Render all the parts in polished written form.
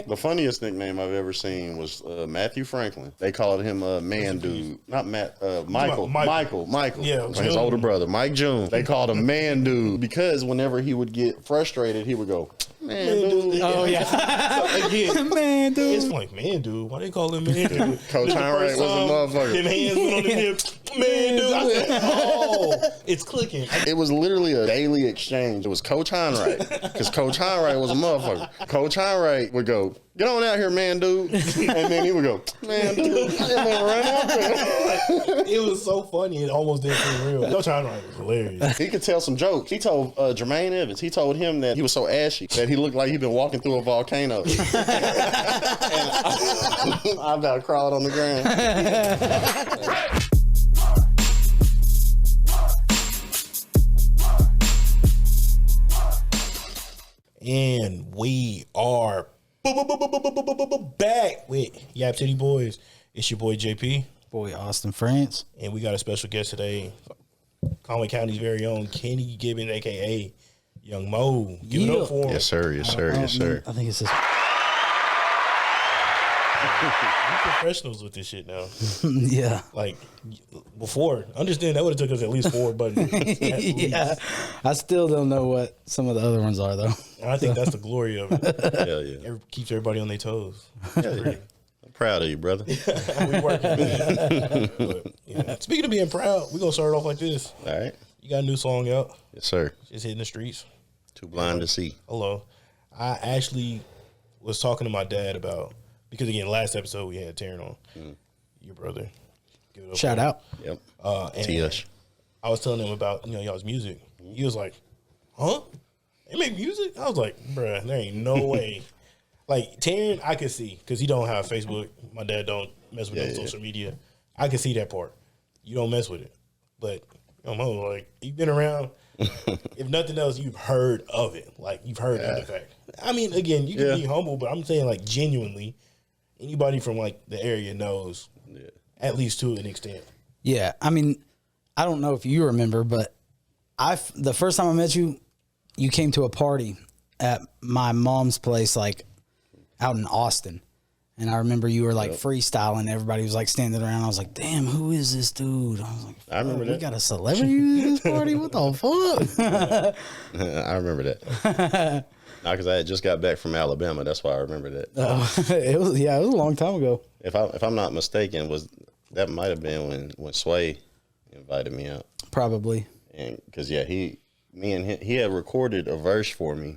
The funniest nickname I've ever seen was Matthew Franklin. They called him Man Dude. Not Matt, Michael. Yeah, his older brother, Mike June. They called him Man Dude because whenever he would get frustrated, he would go, Man Dude. Oh, yeah. So, again, Man Dude. it's like, Man Dude. Why they call him Man Dude? Coach Heinrich was a motherfucker. Them hands went on the hips. Man Dude. I said, oh, it's clicking. It was literally a daily exchange. It was Coach Heinrich because Coach Heinrich was a motherfucker. Coach Heinrich would go, get on out here, Man Dude. And then he would go, Man Dude. And then run out there. It was so funny. It almost didn't seem real. Coach Heinrich was hilarious. He could tell some jokes. He told 𝐕𝘂𝐻𝗵, he told him that he was so ashy that he looked like he'd been walking through a volcano. And I about crawled on the ground. And we are back with Yap City Boys. It's your boy JP. Boy, Austin France. And we got a special guest today. Conway County's very own Kenny Gibbons, a.k.a. Young Mo. Give it up for him. Yes, sir. Yes, sir. Yes, sir. I think it's just... We're professionals with this shit now. Yeah. Like, before, understand that would have took us at least 4 buttons. Yeah. I still don't know what some of the other ones are, though. And I think that's the glory of it. Hell yeah. It keeps everybody on their toes. Hell yeah. I'm proud of you, brother. We working, man. But, yeah. Speaking of being proud, we're going to start off like this. All right. You got a new song out. Yes, sir. Just hitting the streets. Too blind to see. Hello. I actually was talking to my dad about, because again, last episode we had Taryn on, your brother. Give it up Shout out. Yep. And TS. I was telling him about, y'all's music. He was like, huh? They make music? I was like, bruh, there ain't no way. Like, Taryn, I could see, because he don't have Facebook. My dad don't mess with social media. I can see that part. You don't mess with it. But, Mo, like, you've been around. If nothing else, you've heard of it. Like, you've heard of the fact. I mean, again, you can be humble, but I'm saying, like, genuinely, anybody from, like, the area knows, at least to an extent. Yeah. I mean, I don't know if you remember, but the first time I met you, you came to a party at my mom's place, like, out in Austin. And I remember you were like freestyling. Everybody was like standing around. I was like, damn, who is this dude? I was like, I remember that. We got a celebrity at this party? What the fuck? I remember that. No, because I had just got back from Alabama. That's why I remember that. It was a long time ago. If I'm not mistaken, that might have been when 𝓲 invited me out. Probably. And because he had recorded a verse for me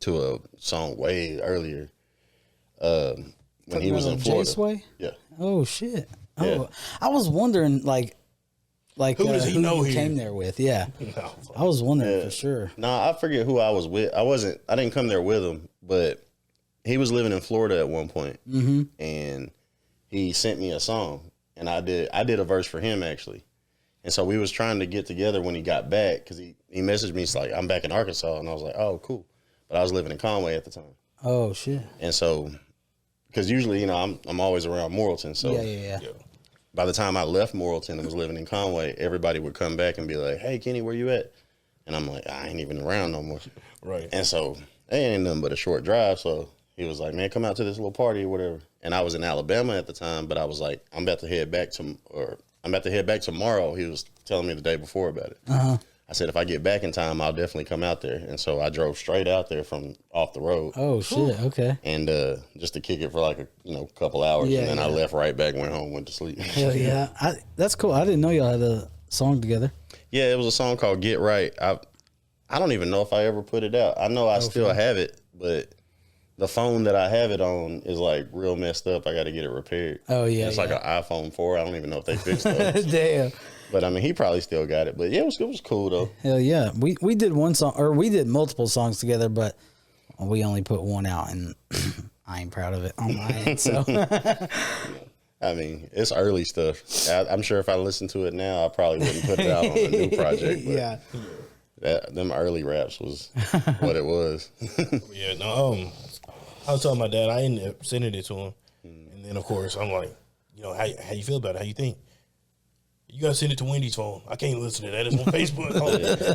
to a song way earlier. When he was in Florida. 𝗲? Yeah. Oh shit. Oh, Yeah. I was wondering like who does he know you came there with? Yeah. I was wondering for sure. Nah, I forget who I was with. I didn't come there with him, but he was living in Florida at one point, and he sent me a song, and I did a verse for him actually. And so we was trying to get together when he got back, because he messaged me. He's like, I'm back in Arkansas, and I was like, oh cool, but I was living in Conway at the time. Oh shit. And so, because usually, I'm always around Morrilton. So Yeah. by the time I left Morrilton and was living in Conway, everybody would come back and be like, hey, Kenny, where you at? And I'm like, I ain't even around no more. Right. And so it ain't nothing but a short drive. So he was like, man, come out to this little party or whatever. And I was in Alabama at the time, but I was like, I'm about to head back tomorrow. He was telling me the day before about it. I said, if I get back in time, I'll definitely come out there. And so I drove straight out there from off the road. Oh shit. Okay. And just to kick it for like a couple hours. Yeah, and then I left right back, went home, went to sleep. Hell yeah. That's cool. I didn't know y'all had a song together. Yeah, it was a song called Get Right. I don't even know if I ever put it out. I know I still have it, but the phone that I have it on is like real messed up. I got to get it repaired. Oh yeah. It's like an iPhone 4. I don't even know if they fixed those. Damn. But I mean, he probably still got it. But yeah, it was cool though. Hell yeah. We did one song, or we did multiple songs together, but we only put one out, and I ain't proud of it on my end. So. I mean, it's early stuff. I'm sure if I listened to it now, I probably wouldn't put it out on a new project. But yeah. Them early raps was what it was. Yeah, no. I was telling my dad, I ended up sending it to him, and then of course I'm like, how you feel about it? How you think? You gotta send it to Wendy's phone. I can't listen to that. It's on Facebook.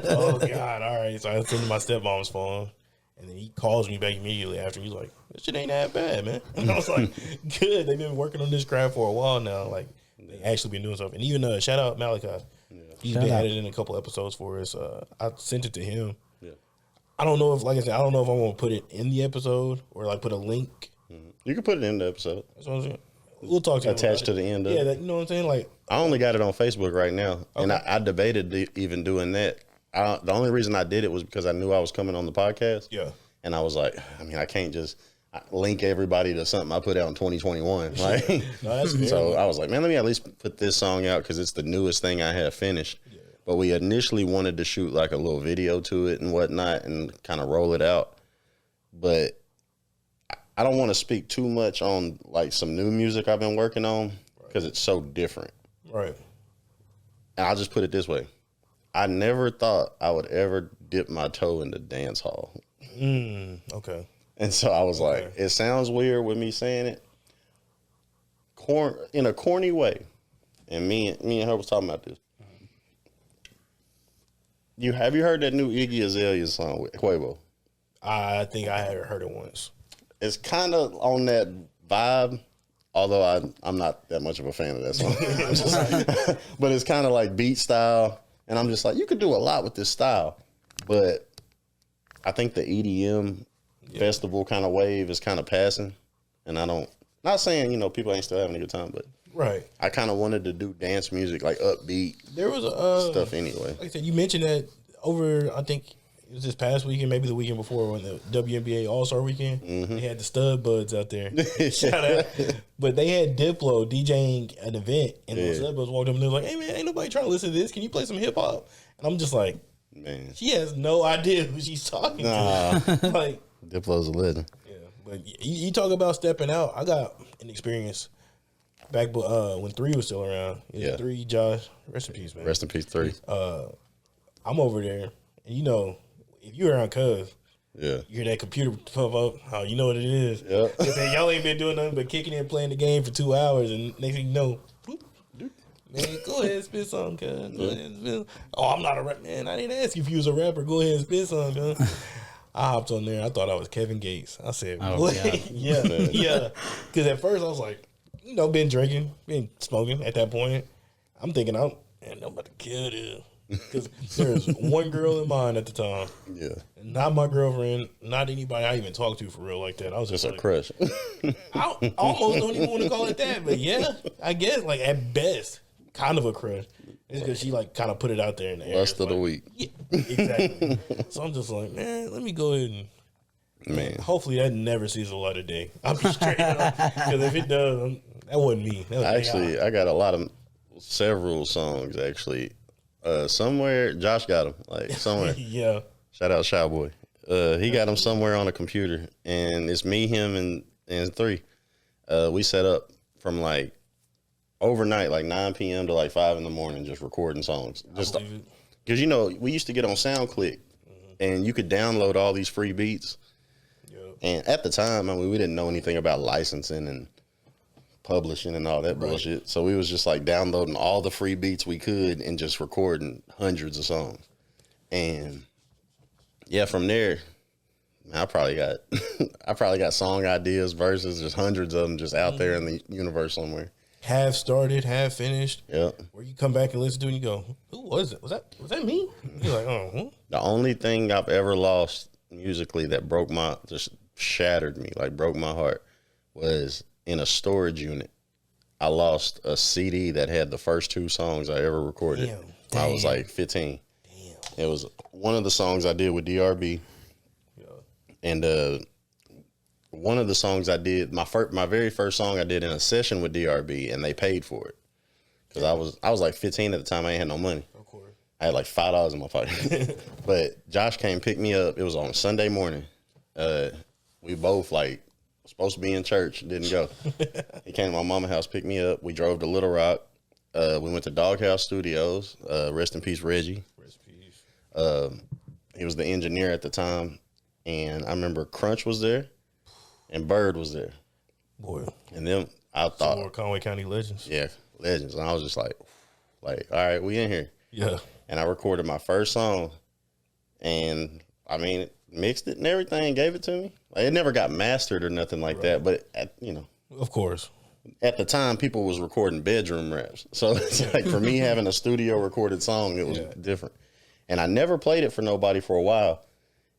Oh God! All right. So I sent it to my stepmom's phone, And then he calls me back immediately after. He's like, "This shit ain't that bad, man." And I was like, "Good. They've been working on this craft for a while now. Like, they actually been doing stuff." And even shout out 𝗏𝓏. Yeah. He's been added in a couple episodes for us. I sent it to him. Yeah. I don't know if, like I said, I don't know if I'm gonna put it in the episode or like put a link. You can put it in the episode. That's what I'm saying. We'll talk to him attached to the end of it. it. You know what I'm saying? Like, I only got it on Facebook right now, and I debated even doing that. The only reason I did it was because I knew I was coming on the podcast. Yeah. And I was like, I mean, I can't just link everybody to something I put out in 2021. Like, no, that's fair. So I was like, man, let me at least put this song out because it's the newest thing I have finished. Yeah. But we initially wanted to shoot like a little video to it and whatnot and kind of roll it out. But I don't want to speak too much on like some new music I've been working on because it's so different. Right. And I'll just put it this way. I never thought I would ever dip my toe into dance hall. Okay. And so I was like, it sounds weird with me saying it in a corny way. And me and her was talking about this. Have you heard that new 𝗬𝘂 𝓴 song with 𝗏𝘂? I think I had heard it once. It's kind of on that vibe, although I'm not that much of a fan of that song. But it's kind of like beat style. And I'm just like, you could do a lot with this style. But I think the EDM festival kind of wave is kind of passing. And not saying, people ain't still having a good time, but right. I kind of wanted to do dance music, like upbeat there was stuff anyway. Like I said, you mentioned that over, I think it was this past weekend, maybe the weekend before, when the WNBA All-Star weekend, they had the 𝓲𝓪𝓹 out there. Shout out. But they had Diplo DJing an event, and the 𝓲𝓪𝓹 walked up and they were like, "Hey man, ain't nobody trying to listen to this. Can you play some hip hop?" And I'm just like, man, she has no idea who she's talking to. Like, Diplo's a legend. Yeah, but you talk about stepping out. I got an experience back when 𝓲 was still around. Yeah, 𝓲, Josh, rest in peace, man. Rest in peace, 𝓲. I'm over there, and if you're around Cuz, you hear that computer pop up, oh, you know what it is. Yeah. Y'all ain't been doing nothing but kicking in, playing the game for 2 hours, and next thing you know, man, go ahead and spit something, cuz. Go ahead and spit. Oh, I'm not a rapper, man. I didn't ask you if you was a rapper. Go ahead and spit something, cuz. I hopped on there. I thought I was Kevin Gates. I said, yeah. Because at first I was like, been drinking, been smoking at that point. I'm thinking, I'm about to kill this. Because there's one girl in mind at the time. Yeah. Not my girlfriend, not anybody I even talked to for real like that. I was just like, a crush. I almost don't even want to call it that. But yeah, I guess, like, at best, kind of a crush. It's because she, like, kind of put it out there in the air. Lust of the week. Yeah, exactly. So I'm just like, man, let me go ahead and hopefully that never sees a light of day. I'll be straight up. Because if it does, that wasn't me. That was I got several songs, actually. Somewhere, Josh got them, like, somewhere. Yeah. Shout out Shy Boy. He got them somewhere on a computer, and it's me, him, and 𝓲. We set up from, like, overnight, like 9 p.m. to, like, 5 in the morning, just recording songs. Just because, we used to get on SoundClick, and you could download all these free beats. Yep. And at the time, we didn't know anything about licensing and publishing and all that bullshit. So we was just like downloading all the free beats we could and just recording hundreds of songs. And yeah, from there, man, I probably got song ideas, verses, just hundreds of them just out there in the universe somewhere. Half started, half finished. Yeah. Where you come back and listen to it and you go, who was it? Was that me? You're like, oh. The only thing I've ever lost musically that just shattered me, like broke my heart, was in a storage unit. I lost a CD that had the first 2 songs I ever recorded. Damn. I was like 15. Damn. It was one of the songs I did with DRB. Yeah. And one of the songs I did, my very first song I did in a session with DRB, and they paid for it. Because I was like 15 at the time. I ain't had no money. Of course. I had like $5 in my pocket. But Josh came pick me up. It was on Sunday morning. We both like supposed to be in church, didn't go. He came to my mama's house, picked me up. We drove to Little Rock. We went to Doghouse Studios. Rest in peace, Reggie. Rest in peace. He was the engineer at the time, and I remember Crunch was there, and Bird was there. Boy, and then I thought more Conway County legends. Yeah, legends. And I was just like, all right, we in here. Yeah. And I recorded my first song, and I mean, mixed it and everything, gave it to me. Like, it never got mastered or nothing like that. But of course, at the time, people was recording bedroom raps. So it's like for me having a studio recorded song, it was different. And I never played it for nobody for a while.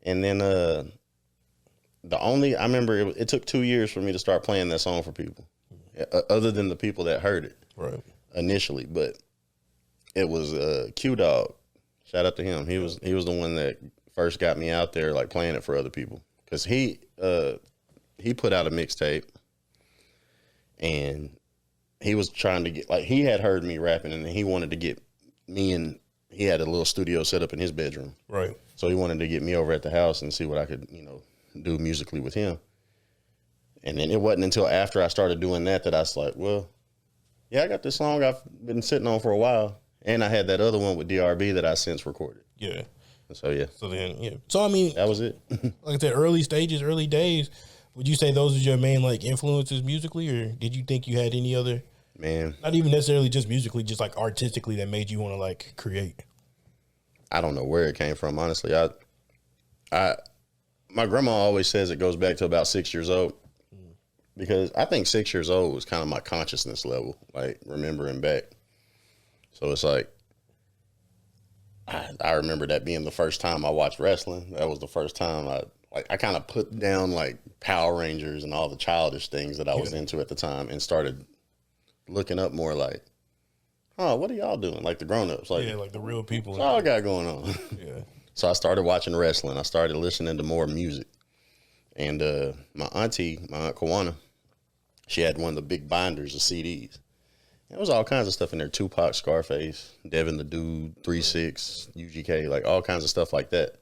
And then I remember it took 2 years for me to start playing that song for people, other than the people that heard it initially. But it was Q-Dog. Shout out to him. He was the one that first got me out there, like, playing it for other people. Because he put out a mixtape, and he was trying to get, like, he had heard me rapping, and he wanted to get me, and he had a little studio set up in his bedroom. Right. So he wanted to get me over at the house and see what I could, do musically with him. And then it wasn't until after I started doing that I was like, well, yeah, I got this song I've been sitting on for a while. And I had that other one with DRB that I since recorded. Yeah. So, yeah. So then, So, I mean. That was it. Like I said, early days, would you say those are your main, like, influences musically? Or did you think you had any other? Man. Not even necessarily just musically, just, like, artistically that made you want to, like, create? I don't know where it came from, honestly. My grandma always says it goes back to about 6 years old, because I think 6 years old was kind of my consciousness level, like, remembering back. So it's like, I remember that being the first time I watched wrestling. That was the first time I kind of put down, like, Power Rangers and all the childish things that I was into at the time, and started looking up more, like, oh, what are y'all doing? Like the grown-ups. Like, like the real people. What's all I got going on? Yeah. So I started watching wrestling. I started listening to more music. And my Aunt Kawana, she had one of the big binders of CDs. There was all kinds of stuff in there. Tupac, Scarface, Devin the Dude, 3-6, UGK, like all kinds of stuff like that.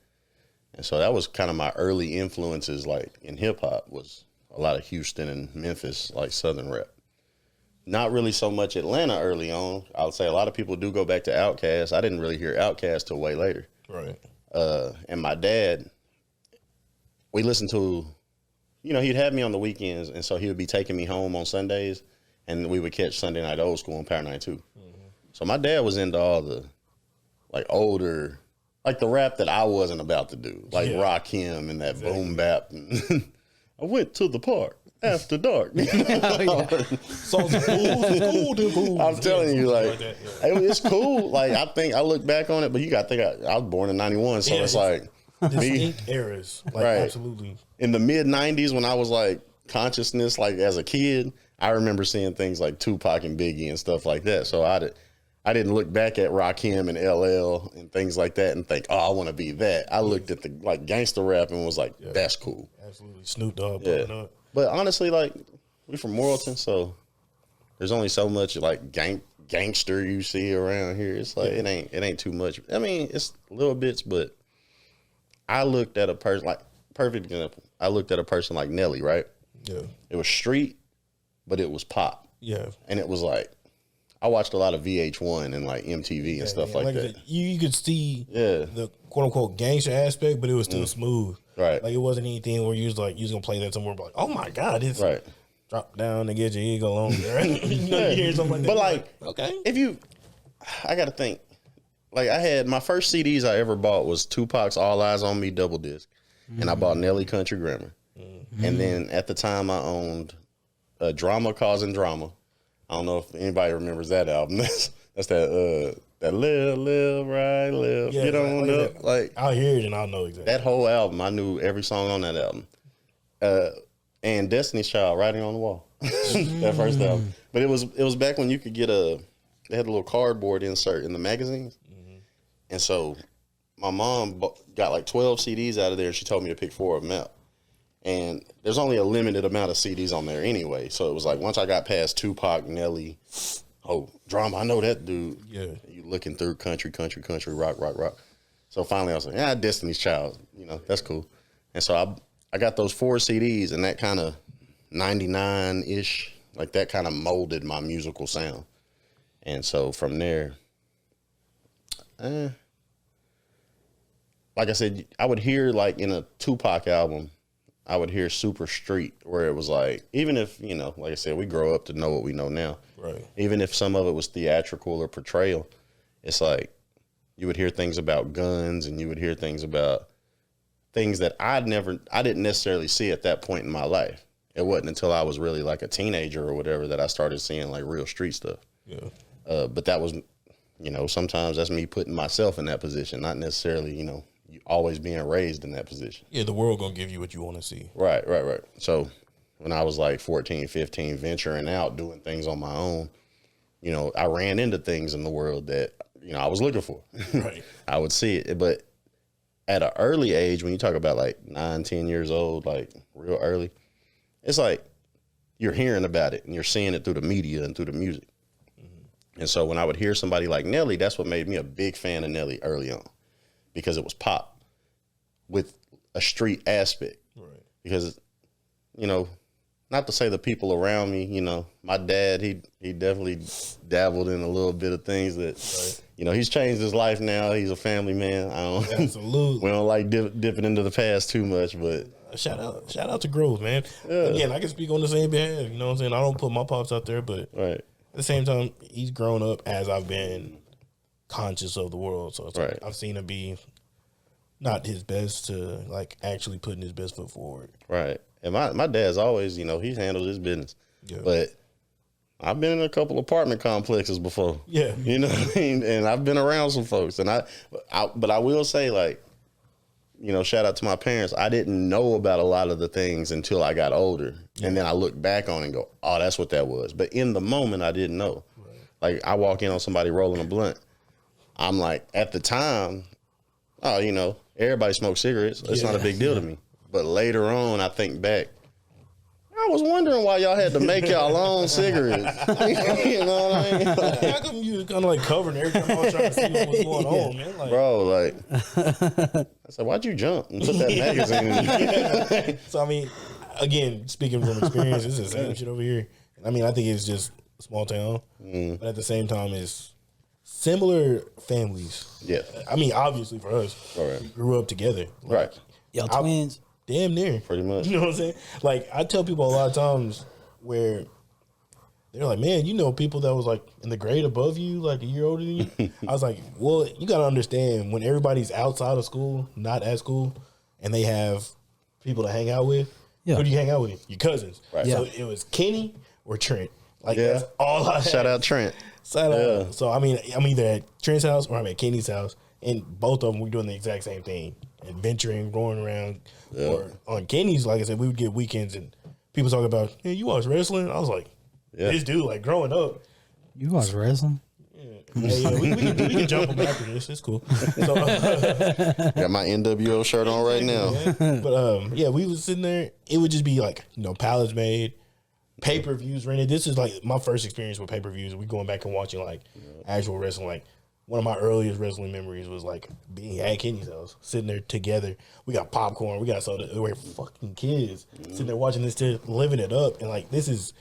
And so that was kind of my early influences, like in hip-hop, was a lot of Houston and Memphis, like Southern rap. Not really so much Atlanta early on. I would say a lot of people do go back to Outkast. I didn't really hear Outkast till way later. Right. And my dad, we listened to, he'd have me on the weekends, and so he would be taking me home on Sundays, and we would catch Sunday Night Old School on Power 92. Mm-hmm. So my dad was into all the, like, older, like the rap that I wasn't about to do, like Rakim and that boom bap. And I went to the park after dark. So I'm telling you, like, it's cool. Like, I look back on it, but you got to think I was born in 91, so it's like distinct eras, like, absolutely. In the mid 90s, when I was like consciousness, like as a kid, I remember seeing things like Tupac and Biggie and stuff like that. So I didn't look back at Rakim and LL and things like that and think, oh, I want to be that. I looked at the, like, gangster rap and was like, that's cool. Absolutely. Snoop Dogg pulling up. But honestly, like, we from Morrilton, so there's only so much, like, gangster you see around here. It's like, it ain't too much. I mean, it's little bits, but I looked at a person, like, perfect example. I looked at a person like Nelly, right? Yeah. It was street, but it was pop. Yeah. And it was like, I watched a lot of VH1 and like MTV and stuff like that. You could see the quote unquote gangster aspect, but it was still smooth. Right. Like, it wasn't anything where you was gonna play that somewhere, but like, oh my God, it's right. Drop down and get your ego on. Right? You hear something like that. But like, okay. I got to think. Like, I had my first CDs I ever bought was Tupac's All Eyes on Me double disc, and I bought Nelly Country Grammar, and then at the time I owned Drama Causing Drama. I don't know if anybody remembers that album. That's that live right, live. Yeah, Get on up. Like, I'll hear it and I'll know exactly. That whole album, I knew every song on that album. And Destiny's Child, Writing on the Wall. That first album. But it was back when you could get they had a little cardboard insert in the magazines. And so my mom got like 12 CDs out of there, and she told me to pick 4 of them out. And there's only a limited amount of CDs on there anyway. So it was like, once I got past Tupac, Nelly, Drama, I know that dude. Yeah. You looking through country, rock. So finally I was like, Destiny's Child, that's cool. And so I got those 4 CDs, and that kind of 99-ish, like that kind of molded my musical sound. And so from there, like I said, I would hear, like, in a Tupac album, I would hear super street, where it was like, even if, like I said, we grow up to know what we know now. Right. Even if some of it was theatrical or portrayal, it's like you would hear things about guns, and you would hear things about things that I didn't necessarily see at that point in my life. It wasn't until I was really like a teenager or whatever that I started seeing like real street stuff. Yeah. But that was, you know, sometimes that's me putting myself in that position, not necessarily, you know, always being raised in that position. Yeah, the world gonna give you what you want to see. Right. So when I was like 14, 15, venturing out, doing things on my own, you know, I ran into things in the world that, you know, I was looking for. Right. I would see it. But at an early age, when you talk about like 9, 10 years old, like real early, it's like you're hearing about it and you're seeing it through the media and through the music. And so when I would hear somebody like Nelly, that's what made me a big fan of Nelly early on, because it was pop with a street aspect. Right. Because, you know, not to say the people around me, you know, my dad, he definitely dabbled in a little bit of things that, Right. you know, he's changed his life now. He's a family man. Absolutely. We don't like dipping into the past too much, but shout out to Grove, man. Yeah. Again, I can speak on the same behalf. You know what I'm saying? I don't put my pops out there, but right. at the same time, he's grown up as I've been conscious of the world. So it's like Right. I've seen him be not his best to like actually putting his best foot forward. Right. And my dad's always, you know, he's handled his business. Yeah. But I've been in a couple apartment complexes before. Yeah. You know what I mean? And I've been around some folks. And but I will say, like, you know, shout out to my parents. I didn't know about a lot of the things until I got older. Yeah. And then I look back on it and go, oh, that's what that was. But in the moment, I didn't know. Right. Like, I walk in on somebody rolling a blunt. I'm like, at the time, oh, you know, everybody smokes cigarettes. It's not a big deal to me. But later on, I think back, I was wondering why y'all had to make y'all own cigarettes. You know what I mean? Like, how come you kind of like covering every time I was trying to see what's going on, man? Like, bro, like, I said, why'd you jump and put that magazine in you? So, I mean, again, speaking from experience, this is the same shit over here. I mean, I think it's just a small town, but at the same time, it's similar families. Yeah. I mean, obviously for us, Right. we grew up together. Like, Right. Y'all twins. Damn near. Pretty much. You know what I'm saying? Like, I tell people a lot of times where they're like, man, you know people that was like in the grade above you, like a year older than you? I was like, well, you got to understand, when everybody's outside of school, not at school, and they have people to hang out with, who do you hang out with? Your cousins. Right. So it was Kenny or Trent. Like, Yeah. that's all I had. Shout out Trent. Shout out. Yeah. So, I mean, I'm either at Trent's house or I'm at Kenny's house, and both of them, we're doing the exact same thing. Adventuring, going around. Yeah. Or on Kenny's, like I said, we would get weekends and people talk about, hey, you watch wrestling? I was like, this dude, like growing up. You watch wrestling? Yeah, we can jump them after this. It's cool. So, Got my NWO shirt on right now. but yeah, we was sitting there. It would just be like, you know, pallets made, pay-per-views rented. This is like my first experience with pay-per-views. We going back and watching like actual wrestling. Like, one of my earliest wrestling memories was like being at Kenny's house, sitting there together. We got popcorn, we got soda. We're fucking kids sitting there watching this, living it up, and like this is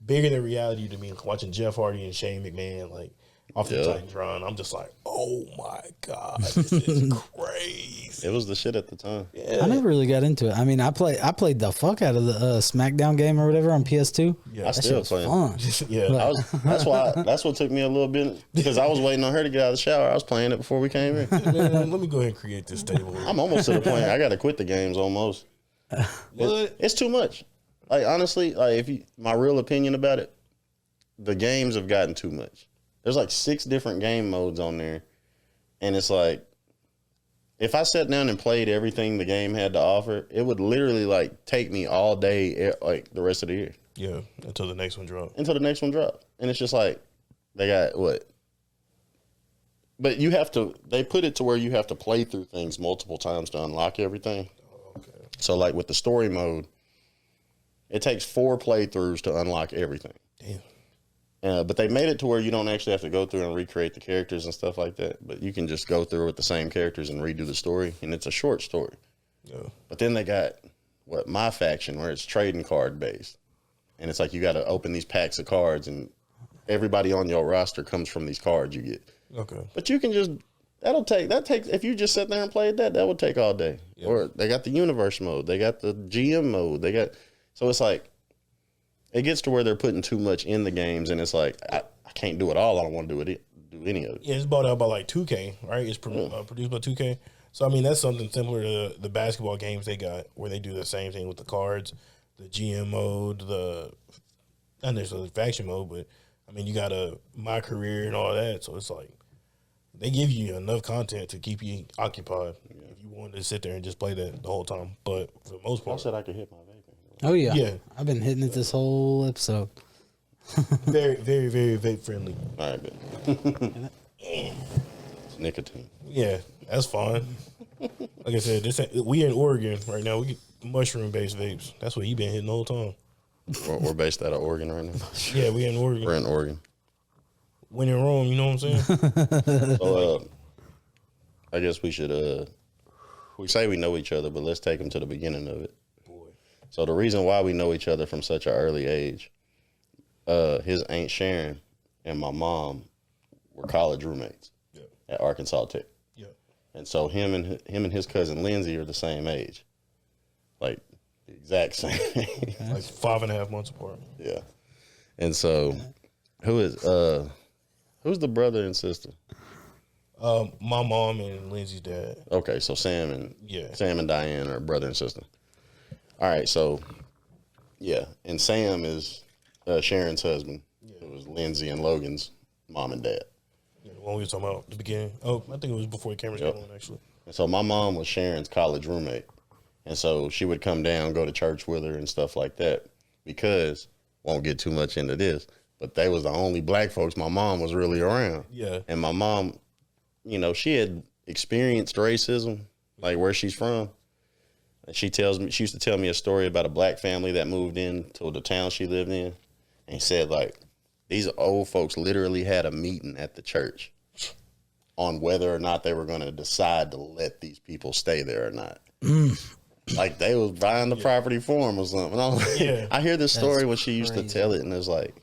bigger than reality to me. Watching Jeff Hardy and Shane McMahon like off the Titantron, I'm just like, oh my god, this is crazy. It was the shit at the time. Yeah. I never really got into it. I mean, I played the fuck out of the SmackDown game or whatever on PS2. Yeah. I still playing. Fun. Yeah, That's what took me a little bit, because I was waiting on her to get out of the shower. I was playing it before we came in. man, let me go ahead and create this table. I'm almost to the point I got to quit the games almost. It's too much. Like, honestly, like my real opinion about it, the games have gotten too much. There's like 6 different game modes on there, and it's like, if I sat down and played everything the game had to offer, it would literally like take me all day, like the rest of the year. Yeah, until the next one drops. And it's just like, they got what? But they put it to where you have to play through things multiple times to unlock everything. Oh, okay. So like with the story mode, it takes 4 playthroughs to unlock everything. Damn. But they made it to where you don't actually have to go through and recreate the characters and stuff like that. But you can just go through with the same characters and redo the story. And it's a short story. Yeah. But then they got, My Faction, where it's trading card based. And it's like you got to open these packs of cards, and everybody on your roster comes from these cards you get. Okay. But you can just, if you just sat there and played that would take all day. Yeah. Or they got the universe mode. They got the GM mode. So it's like, it gets to where they're putting too much in the games, and it's like, I can't do it all. I don't want to do any of it. Yeah, it's bought out by like 2K, right? It's produced by 2K. So I mean, that's something similar to the basketball games they got, where they do the same thing with the cards, the GM mode, not necessarily faction mode, but I mean, you got my career and all that. So it's like they give you enough content to keep you occupied if you wanted to sit there and just play that the whole time. But for the most I part, said I could hit my vape. Oh yeah, Yeah. I've been hitting it this whole episode. very, very, very vape friendly. All right, but it's nicotine. Yeah, that's fine. Like I said, we in Oregon right now. We get mushroom based vapes. That's what he been hitting the whole time. We're based out of Oregon right now. Yeah, we in Oregon. We're in Oregon. When in Rome, you know what I'm saying? So I guess we should. We say we know each other, but let's take them to the beginning of it. Boy. So the reason why we know each other from such an early age, his Aunt Sharon and my mom were college roommates at Arkansas Tech. Yeah. And so him and his cousin Lindsay are the same age, like the exact same age. Like 5.5 months apart. Yeah. And so, who's the brother and sister? My mom and Lindsay's dad. Okay, so Sam and Diane are brother and sister. All right, so yeah, and Sam is Sharon's husband. Yeah. It was Lindsay and Logan's mom and dad. Yeah, the one we were talking about at the beginning. Oh, I think it was before the cameras got on, actually. And so my mom was Sharon's college roommate. And so she would come down, go to church with her and stuff like that, because, won't get too much into this, but they was the only black folks my mom was really around. Yeah. And my mom, you know, she had experienced racism, like where she's from. And she used to tell me a story about a black family that moved into the town she lived in. And said, like, these old folks literally had a meeting at the church on whether or not they were going to decide to let these people stay there or not. Like, they was buying the property for them or something. I hear this story when she used to tell it, and it's like,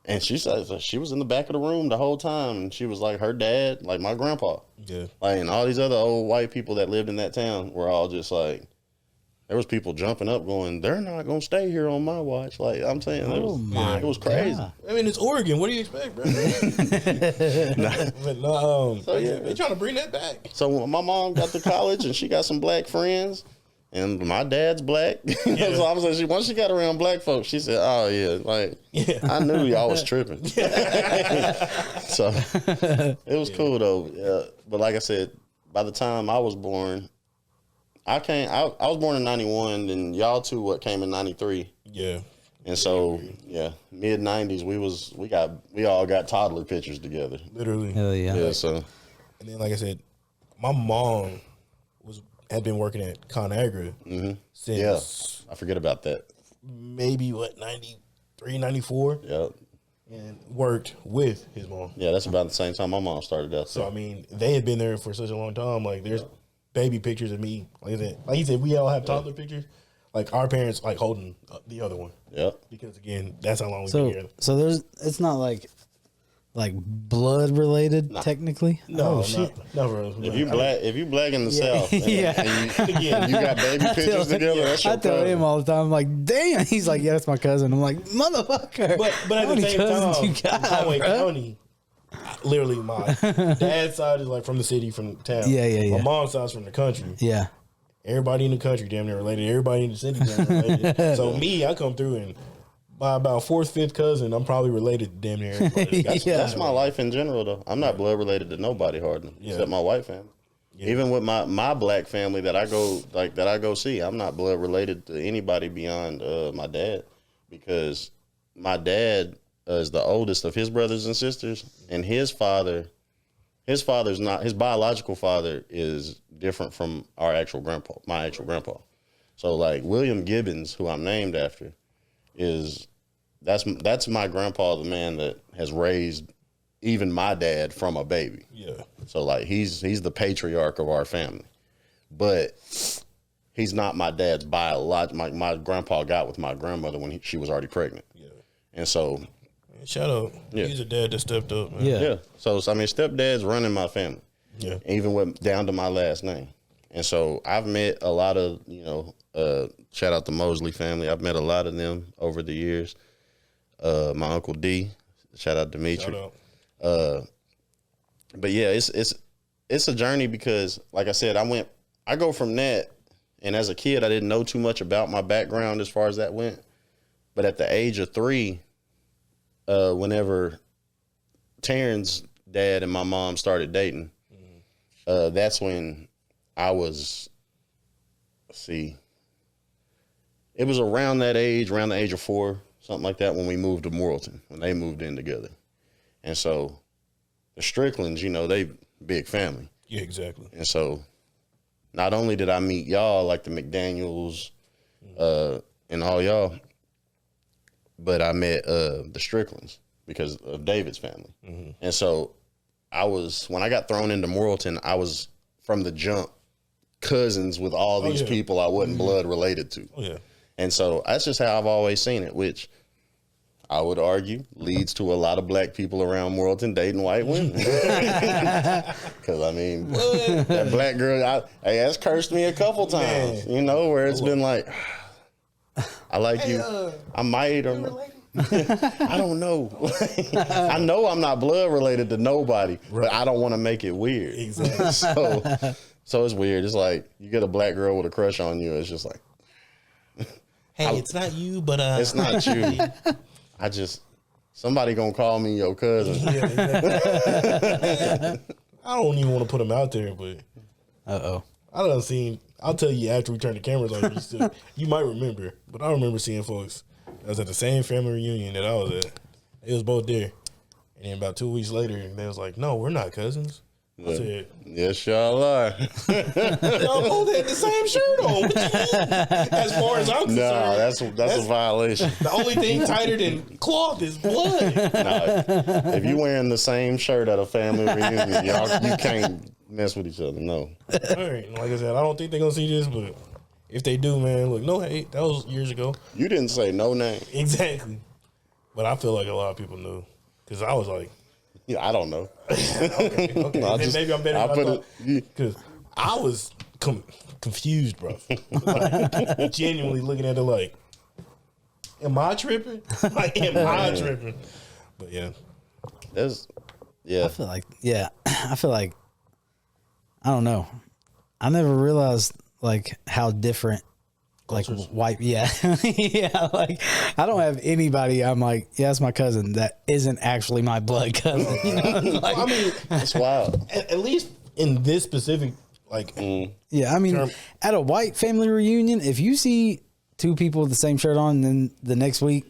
and she says she was in the back of the room the whole time, and she was like, her dad, like my grandpa, like, and all these other old white people that lived in that town were all just like, there was people jumping up going, they're not going to stay here on my watch. Like, I'm saying, it was crazy. God. I mean, it's Oregon. What do you expect, bro? But no, so, yeah, they trying to bring that back. So my mom got to college, and she got some black friends, and my dad's black. So I was like, once she got around black folks, she said, oh, yeah, like, I knew y'all was tripping. So it was cool, though. But like I said, by the time I was born, I was born in 91, and y'all two came in 93. Yeah. And so mid 90s we all got toddler pictures together. Literally. Hell yeah. Yeah, so and then like I said, my mom had been working at 𝐘𝐮𝐬 since I forget about that. Maybe 93, 94. Yep. And worked with his mom. Yeah, that's about the same time my mom started out. So I mean, they had been there for such a long time. Like there's baby pictures of me. Like he said, we all have toddler pictures. Like our parents, like holding the other one. Yep. Because again, that's how long we've been together. So it's not like blood related technically. No, shit. No, bro. If you black in the South, and you got baby pictures together. That's your I tell him all the time, I'm like, damn. He's like, yeah, that's my cousin. I'm like, motherfucker. But at the same time, in Conway County, literally my dad's side is like from the city, from town. Yeah. My mom's side's from the country. Yeah. Everybody in the country damn near related. Everybody in the city damn near related. So me, I come through and by about fourth, fifth cousin, I'm probably related to damn near everybody. That's my life in general, though. I'm not blood related to nobody hardly, except my white family. Yeah. Even with my black family that I go see, I'm not blood related to anybody beyond my dad, because my dad is the oldest of his brothers and sisters, and his father's not, his biological father is different from my actual grandpa. So like William Gibbons, who I'm named after, that's my grandpa, the man that has raised even my dad from a baby. Yeah. So like he's the patriarch of our family, but he's not my dad's biological. My grandpa got with my grandmother when she was already pregnant. Yeah. And so, shout out. Yeah. He's a dad that stepped up. Man. Yeah. So I mean, stepdad's running my family. Yeah. Even down to my last name. And so I've met a lot of, shout out the Mosley family. I've met a lot of them over the years. My Uncle D, shout out Dimitri. Shout out. But yeah, it's it's a journey because, like I said, I go from that, and as a kid, I didn't know too much about my background as far as that went. But at the age of 3, whenever Taryn's dad and my mom started dating, that's when I was, it was around that age, around the age of 4, something like that, when we moved to Morrilton, when they moved in together. And so the Stricklands, you know, they big family. Yeah, exactly. And so not only did I meet y'all, like the McDaniels and all y'all, but I met the Stricklands because of David's family. Mm-hmm. And so when I got thrown into Morrilton, I was from the jump cousins with all these people I wasn't blood related to. Oh, yeah. And so that's just how I've always seen it, which I would argue leads to a lot of black people around Morrilton dating white women. Because, I mean, that black girl, that's cursed me a couple times, you know, where it's been like, I like you. I might or I don't know. I know I'm not blood related to nobody, but I don't want to make it weird. Exactly. So it's weird. It's like you get a black girl with a crush on you. It's just like, hey, it's not you, but it's not you. Somebody gonna call me your cousin. Yeah, exactly. I don't even want to put him out there, but I'll tell you after we turn the cameras on. You might remember, but I remember seeing folks. I was at the same family reunion that I was at. They was both there, and then about 2 weeks later, they was like, "No, we're not cousins." I said, "Yes, y'all are." Y'all both had the same shirt on. What you mean? As far as I'm concerned, no, that's a violation. The only thing tighter than cloth is blood. No, if you wearing the same shirt at a family reunion, you can't mess with each other. No. All right, like I said, I don't think they're gonna see this, but if they do, man, look, no hate. That was years ago. You didn't say no name. Exactly. But I feel like a lot of people knew because I was like, yeah, I don't know. okay. No, maybe I'm better. Because I was confused, bro. Like, genuinely looking at it like, am I tripping? Like, am I tripping? But yeah. I feel like, I don't know. I never realized like how different cultures. Like white, yeah. Like I don't have anybody I'm like, yeah, that's my cousin that isn't actually my blood cousin. You know? Like, I mean, that's wild. At least in this specific, like, yeah, I mean, at a white family reunion, if you see 2 people with the same shirt on, and then the next week,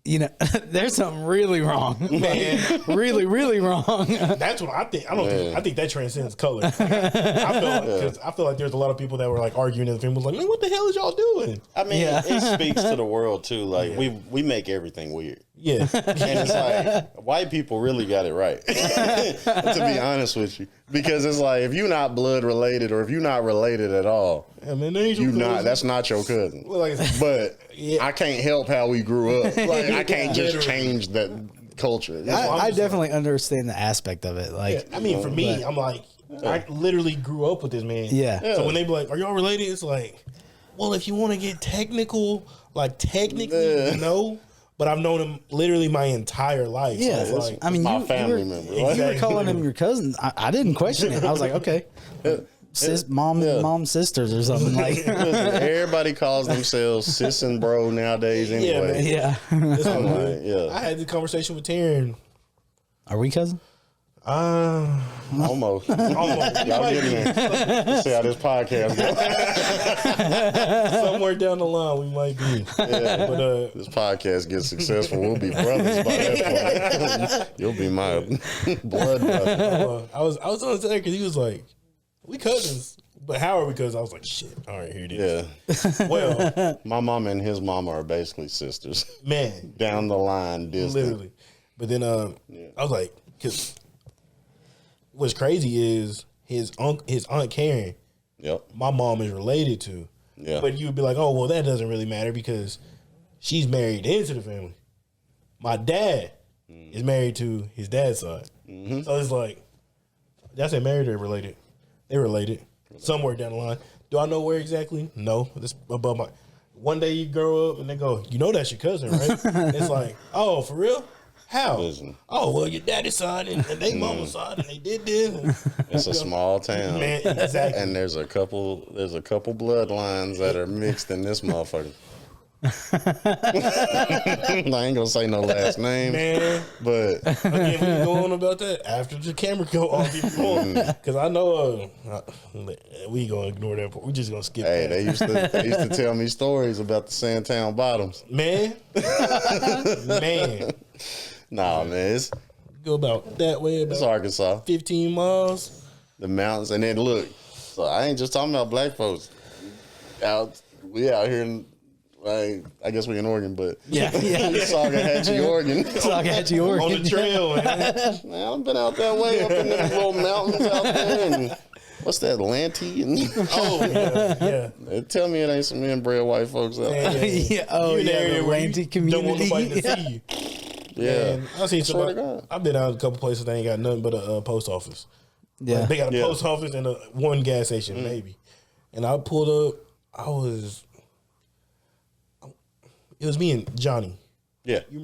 you know, there's something really wrong, man. Really, really wrong. That's what I think. I think that transcends color. I feel like there's a lot of people that were like arguing in the film, was like, man, what the hell is y'all doing? I mean, it speaks to the world too. Like we make everything weird. Yeah, and it's like white people really got it right. To be honest with you, because it's like if you're not blood related or if you're not related at all, that's not your cousin. Well, but I can't help how we grew up. Like I can't just change that culture. I definitely understand the aspect of it. Like, I mean, for me, I'm like, I literally grew up with this man. Yeah. So when they be like, "Are y'all related?" It's like, well, if you want to get technical, like technically, no. But I've known him literally my entire life. Yeah, so like, I mean, my family member. You were calling him your cousin. I didn't question it. I was like, okay, mom, sisters or something like. Everybody calls themselves sis and bro nowadays. Anyway, yeah. I had the conversation with Taryn. Are we cousins? Almost. Y'all getting there. Let's see how this podcast goes. Somewhere down the line, we might be. Yeah, but this podcast gets successful, we'll be brothers by that point. You'll be my blood brother. I was on the because he was like, "We cousins." But how are we cousins? I was like, shit. All right, here it is. Yeah. Well, my mama and his mama are basically sisters. Man, down the line, distant. Literally. But then I was like, because what's crazy is his aunt Karen. Yep. My mom is related to. Yeah. But you would be like, oh, well, that doesn't really matter because she's married into the family. My dad is married to his dad's side. Mm-hmm. So it's like, did I say married or related? They're related. Somewhere down the line. Do I know where exactly? No. That's above my. One day you grow up and they go, you know that's your cousin, right? It's like, oh, for real? How? Listen. Oh, well, your daddy signed and they mama signed and they did this. It's a small town. Man, exactly. And there's a couple bloodlines that are mixed in this motherfucker. I ain't gonna say no last name, Man. but Again, we can go on about that after the camera go off. Because I know we gonna ignore that. But we just gonna skip hey, that. they used to tell me stories about the Sandtown Bottoms. Man. Nah, man, it's Go about that way, about Arkansas. 15 miles. The mountains, and then look. So I ain't just talking about black folks. We out here in, like, I guess we in Oregon, but Saugahatchee, Oregon. Saugahatchee, Oregon. On the trail, man. Man, I've been out that way up in them little mountains out there, and what's that, Lanty? And Oh, yeah. tell me it ain't some inbred white folks out there. Yeah. Oh, You in the yeah. area The where you Atlantic community. Don't want nobody to see you. Yeah, Man, I seen Swear to somebody. God. I've been out a couple places that ain't got nothing but a post office. Yeah. Like, they got a Yeah. post office and one gas station, maybe. And I pulled up. It was me and Johnny. Yeah. You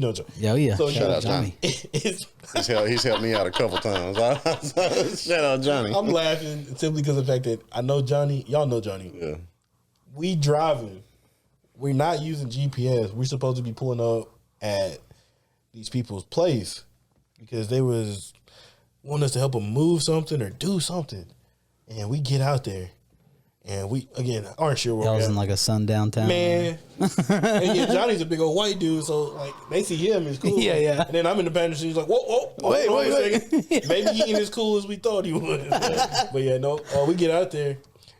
know Johnny. Yeah, yeah. So Shout out Johnny. it's, He's helped me out a couple times. Shout out Johnny. I'm laughing simply because of the fact that I know Johnny. Y'all know Johnny. Yeah. We driving. We're not using GPS. We're supposed to be pulling up at these people's place because they was wanting us to help them move something or do something. And we get out there and we, again, aren't sure where Y'all we're was at. in like a sundown town. Man. And yeah, Johnny's a big old white dude, so like they see him, it's cool. Yeah, yeah. And then I'm in the passenger seat, he's like, whoa, wait a second. Maybe he ain't as cool as we thought he was. But yeah, no, we get out there,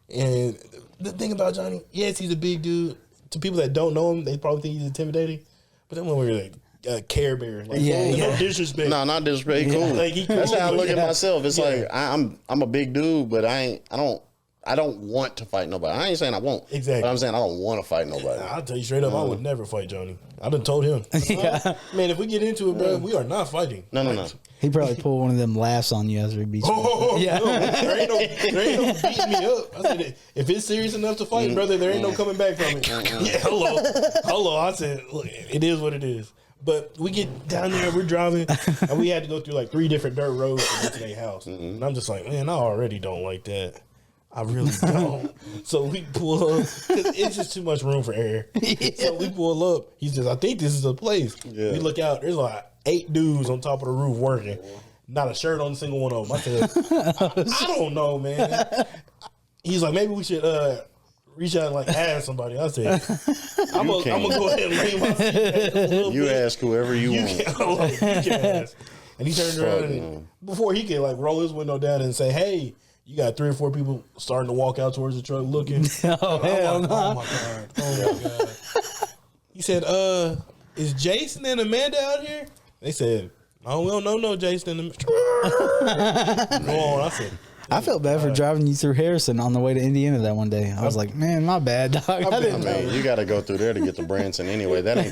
and the thing about Johnny, yes, he's a big dude. To people that don't know him, they probably think he's intimidating. But then when we were like Care Bear, like no disrespect. No, not disrespect. He cool. Like, he cool, That's how I but look at yeah. myself. It's Yeah. like I'm a big dude, but I don't want to fight nobody. I ain't saying I won't. Exactly. But I'm saying I don't want to fight nobody. I'll tell you straight up, I would never fight Johnny. I done told him. Yeah. Man, if we get into it, bro, we are not fighting. No. He probably pulled one of them laughs on you after he beat you. Oh, Yeah. no, there ain't no beating me up. I said, if it's serious enough to fight, brother, there ain't no coming back from it. Yeah, hello. I said, look, it is what it is. But we get down there, we're driving, and we had to go through like 3 different dirt roads to get to their house. And I'm just like, man, I already don't like that. I really don't. So we pull up. 'Cause it's just too much room for error. So we pull up. He says, I think this is the place. Yeah. We look out. There's like 8 dudes on top of the roof working. Not a shirt on a single one of them. I said, I don't know, man. He's like, maybe we should reach out and like ask somebody. I said, I'm gonna go ahead and lay my seat back a little You bit. ask whoever you want. You can ask. And he turned around and before he could like roll his window down and say, hey, you got 3 or 4 people starting to walk out towards the truck looking. Oh, hell like, no. oh my God. He said, is Jason and Amanda out here? They said, oh, we don't know no Jason and Amanda. Go on. I said, I felt bad for driving you through Harrison on the way to Indiana that one day. I was like, man, my bad, dog. I didn't know. You got to go through there to get to Branson anyway. That ain't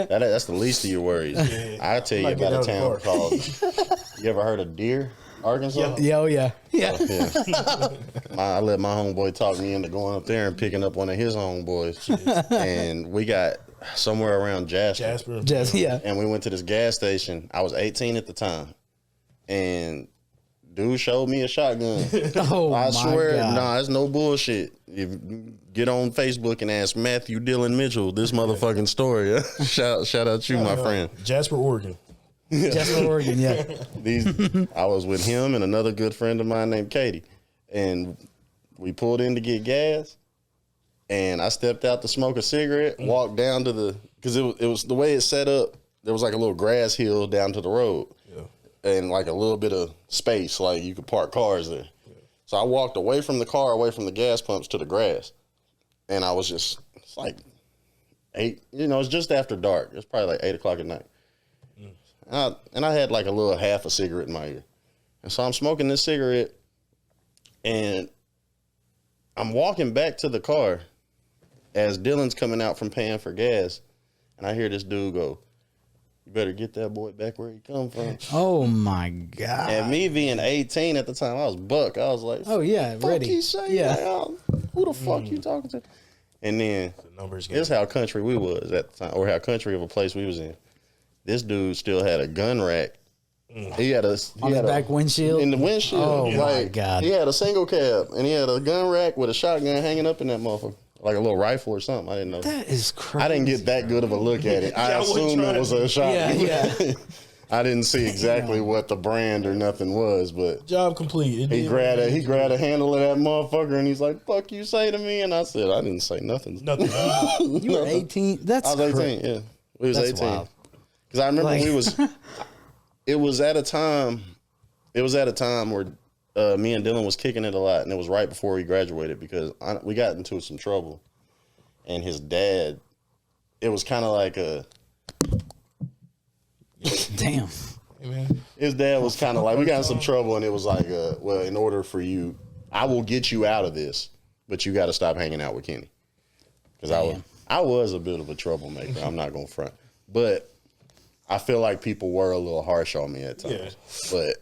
that's the least of your worries. I tell you Might get about a out of the town car. called. You ever heard of Deer, Arkansas? Yeah, oh, yeah. Yeah. Yeah. I let my homeboy talk me into going up there and picking up one of his homeboys, and we got somewhere around Jasper. Just, yeah. And we went to this gas station. I was 18 at the time, and dude showed me a shotgun. Oh, I my swear, God. nah, it's no bullshit. If you get on Facebook and ask Matthew Dillon Mitchell this motherfucking story. shout out you, my friend. Jasper, Oregon. Jasper, Oregon, yeah. I was with him and another good friend of mine named Katie, and we pulled in to get gas. And I stepped out to smoke a cigarette, walked down to because it was the way it's set up. There was like a little grass hill down to the road. And like a little bit of space, like you could park cars there. Yeah. So I walked away from the car, away from the gas pumps to the grass. And I was it's like 8, it's just after dark. It's probably like 8 o'clock at night. And I had like a little half a cigarette in my ear. And so I'm smoking this cigarette and I'm walking back to the car as Dylan's coming out from paying for gas. And I hear this dude go, you better get that boy back where he come from. Oh, my God. And me being 18 at the time, I was buck. I was like, Oh, yeah, fuck ready. he say? Yeah. Like, who the fuck you talking to? And then Numbers this how country we was at the time, or how country of a place we was in. This dude still had a gun rack. He had a On the back windshield? in the windshield. Oh, my God. He had a single cab, and he had a gun rack with a shotgun hanging up in that motherfucker, like a little rifle or something. I didn't know. That is crazy. I didn't get that good of a look at it. I assumed it was a shotgun. Yeah. I didn't see exactly what the brand or nothing was, but Job complete. he grabbed a handle of that motherfucker, and he's like, "Fuck you say to me," and I said, "I didn't say nothing." Nothing. You were 18? That's I was 18. Yeah, we was That's 18. wild. Because I remember it was at a time where me and Dylan was kicking it a lot, and it was right before we graduated because we got into some trouble, and his dad, it was kind of like a. Damn. Hey, man. His dad was kind of like, we got in some trouble, and it was like, well, in order for you, I will get you out of this, but you got to stop hanging out with Kenny. Because I was a bit of a troublemaker. I'm not going to front. But I feel like people were a little harsh on me at times. Yeah. But,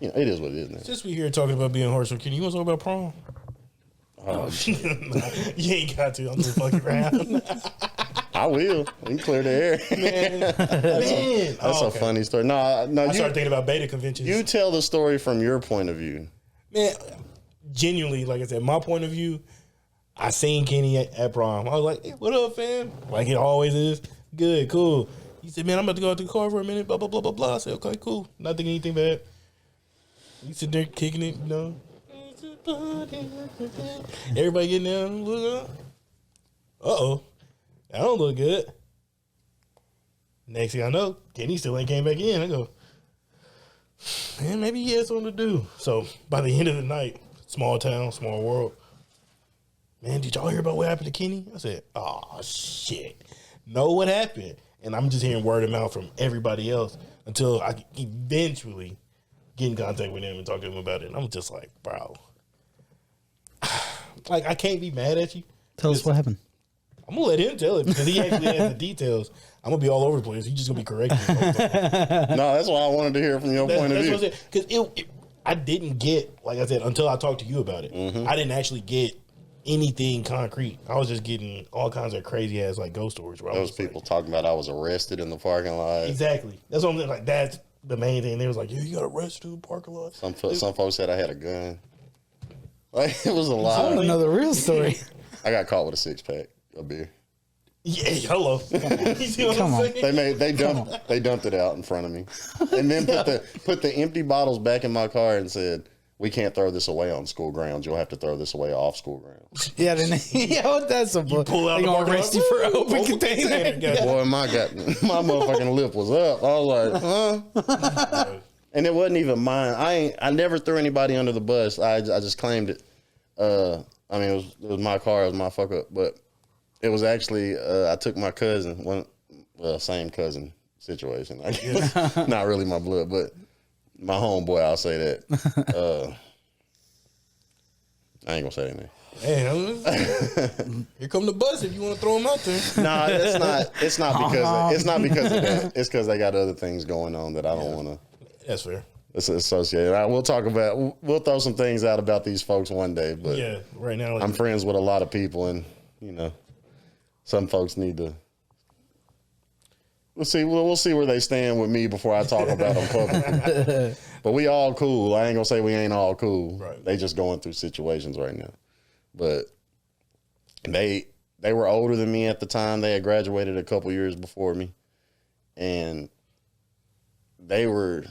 you know, it is what it is now. Since we here talking about being harsh on Kenny, you want to talk about prom? Oh, you ain't got to. I'm just fucking around. I will. We can clear the air. Man. That's a funny story. No, I started thinking about beta conventions. You tell the story from your point of view. Man, genuinely, like I said, my point of view, I seen Kenny at prom. I was like, hey, what up, fam? Like it always is. Good, cool. He said, man, I'm about to go out to the car for a minute, blah, blah, blah, blah, blah. I said, okay, cool. Not thinking anything bad. He sitting there kicking it, you know. Everybody getting down. Uh-oh. That don't look good. Next thing I know, Kenny still ain't came back in. I go, man, maybe he has something to do. So by the end of the night, small town, small world. Man, did y'all hear about what happened to Kenny? I said, oh, shit. Know what happened. And I'm just hearing word of mouth from everybody else until I eventually get in contact with him and talk to him about it. And I'm just like, bro. Like, I can't be mad at you. Tell us what happened. I'm going to let him tell it because he actually has the details. I'm going to be all over the place. He's just going to be correcting me. No, that's why I wanted to hear from your point of view. Because I didn't get, like I said, until I talked to you about it, I didn't actually get anything concrete. I was just getting all kinds of crazy ass like ghost stories. Those people talking about I was arrested in the parking lot. Exactly. That's what I'm saying. Like, that's the main thing. They was like, yeah, you got arrested in the parking lot. Some folks said I had a gun. Like, it was a lot. I want to know the real story. I got caught with a 6-pack of beer. Yeah, hello. You see what I'm saying? They dumped it out in front of me, and then put the empty bottles back in my car and said, "We can't throw this away on school grounds. You'll have to throw this away off school grounds." Yeah, that's a boy. Pull out they gonna arrest you for an open container. Boy, my motherfucking lip was up. I was like, huh? And it wasn't even mine. I never threw anybody under the bus. I just claimed it. I mean, it was my car. It was my fuck up, but. It was actually, I took my cousin, same cousin situation, I guess. Not really my blood, but my homeboy, I'll say that. I ain't gonna say anything. Hey, here come the bus if you want to throw them out there. Nah, it's not because of that. It's because they got other things going on that I don't want to. That's fair. It's associated. We'll throw some things out about these folks one day, but yeah, right now I'm friends with a lot of people, and some folks need to. We'll see where they stand with me before I talk about them publicly. But we all cool. I ain't gonna say we ain't all cool. Right. They just going through situations right now. But they were older than me at the time. They had graduated a couple years before me, and they were,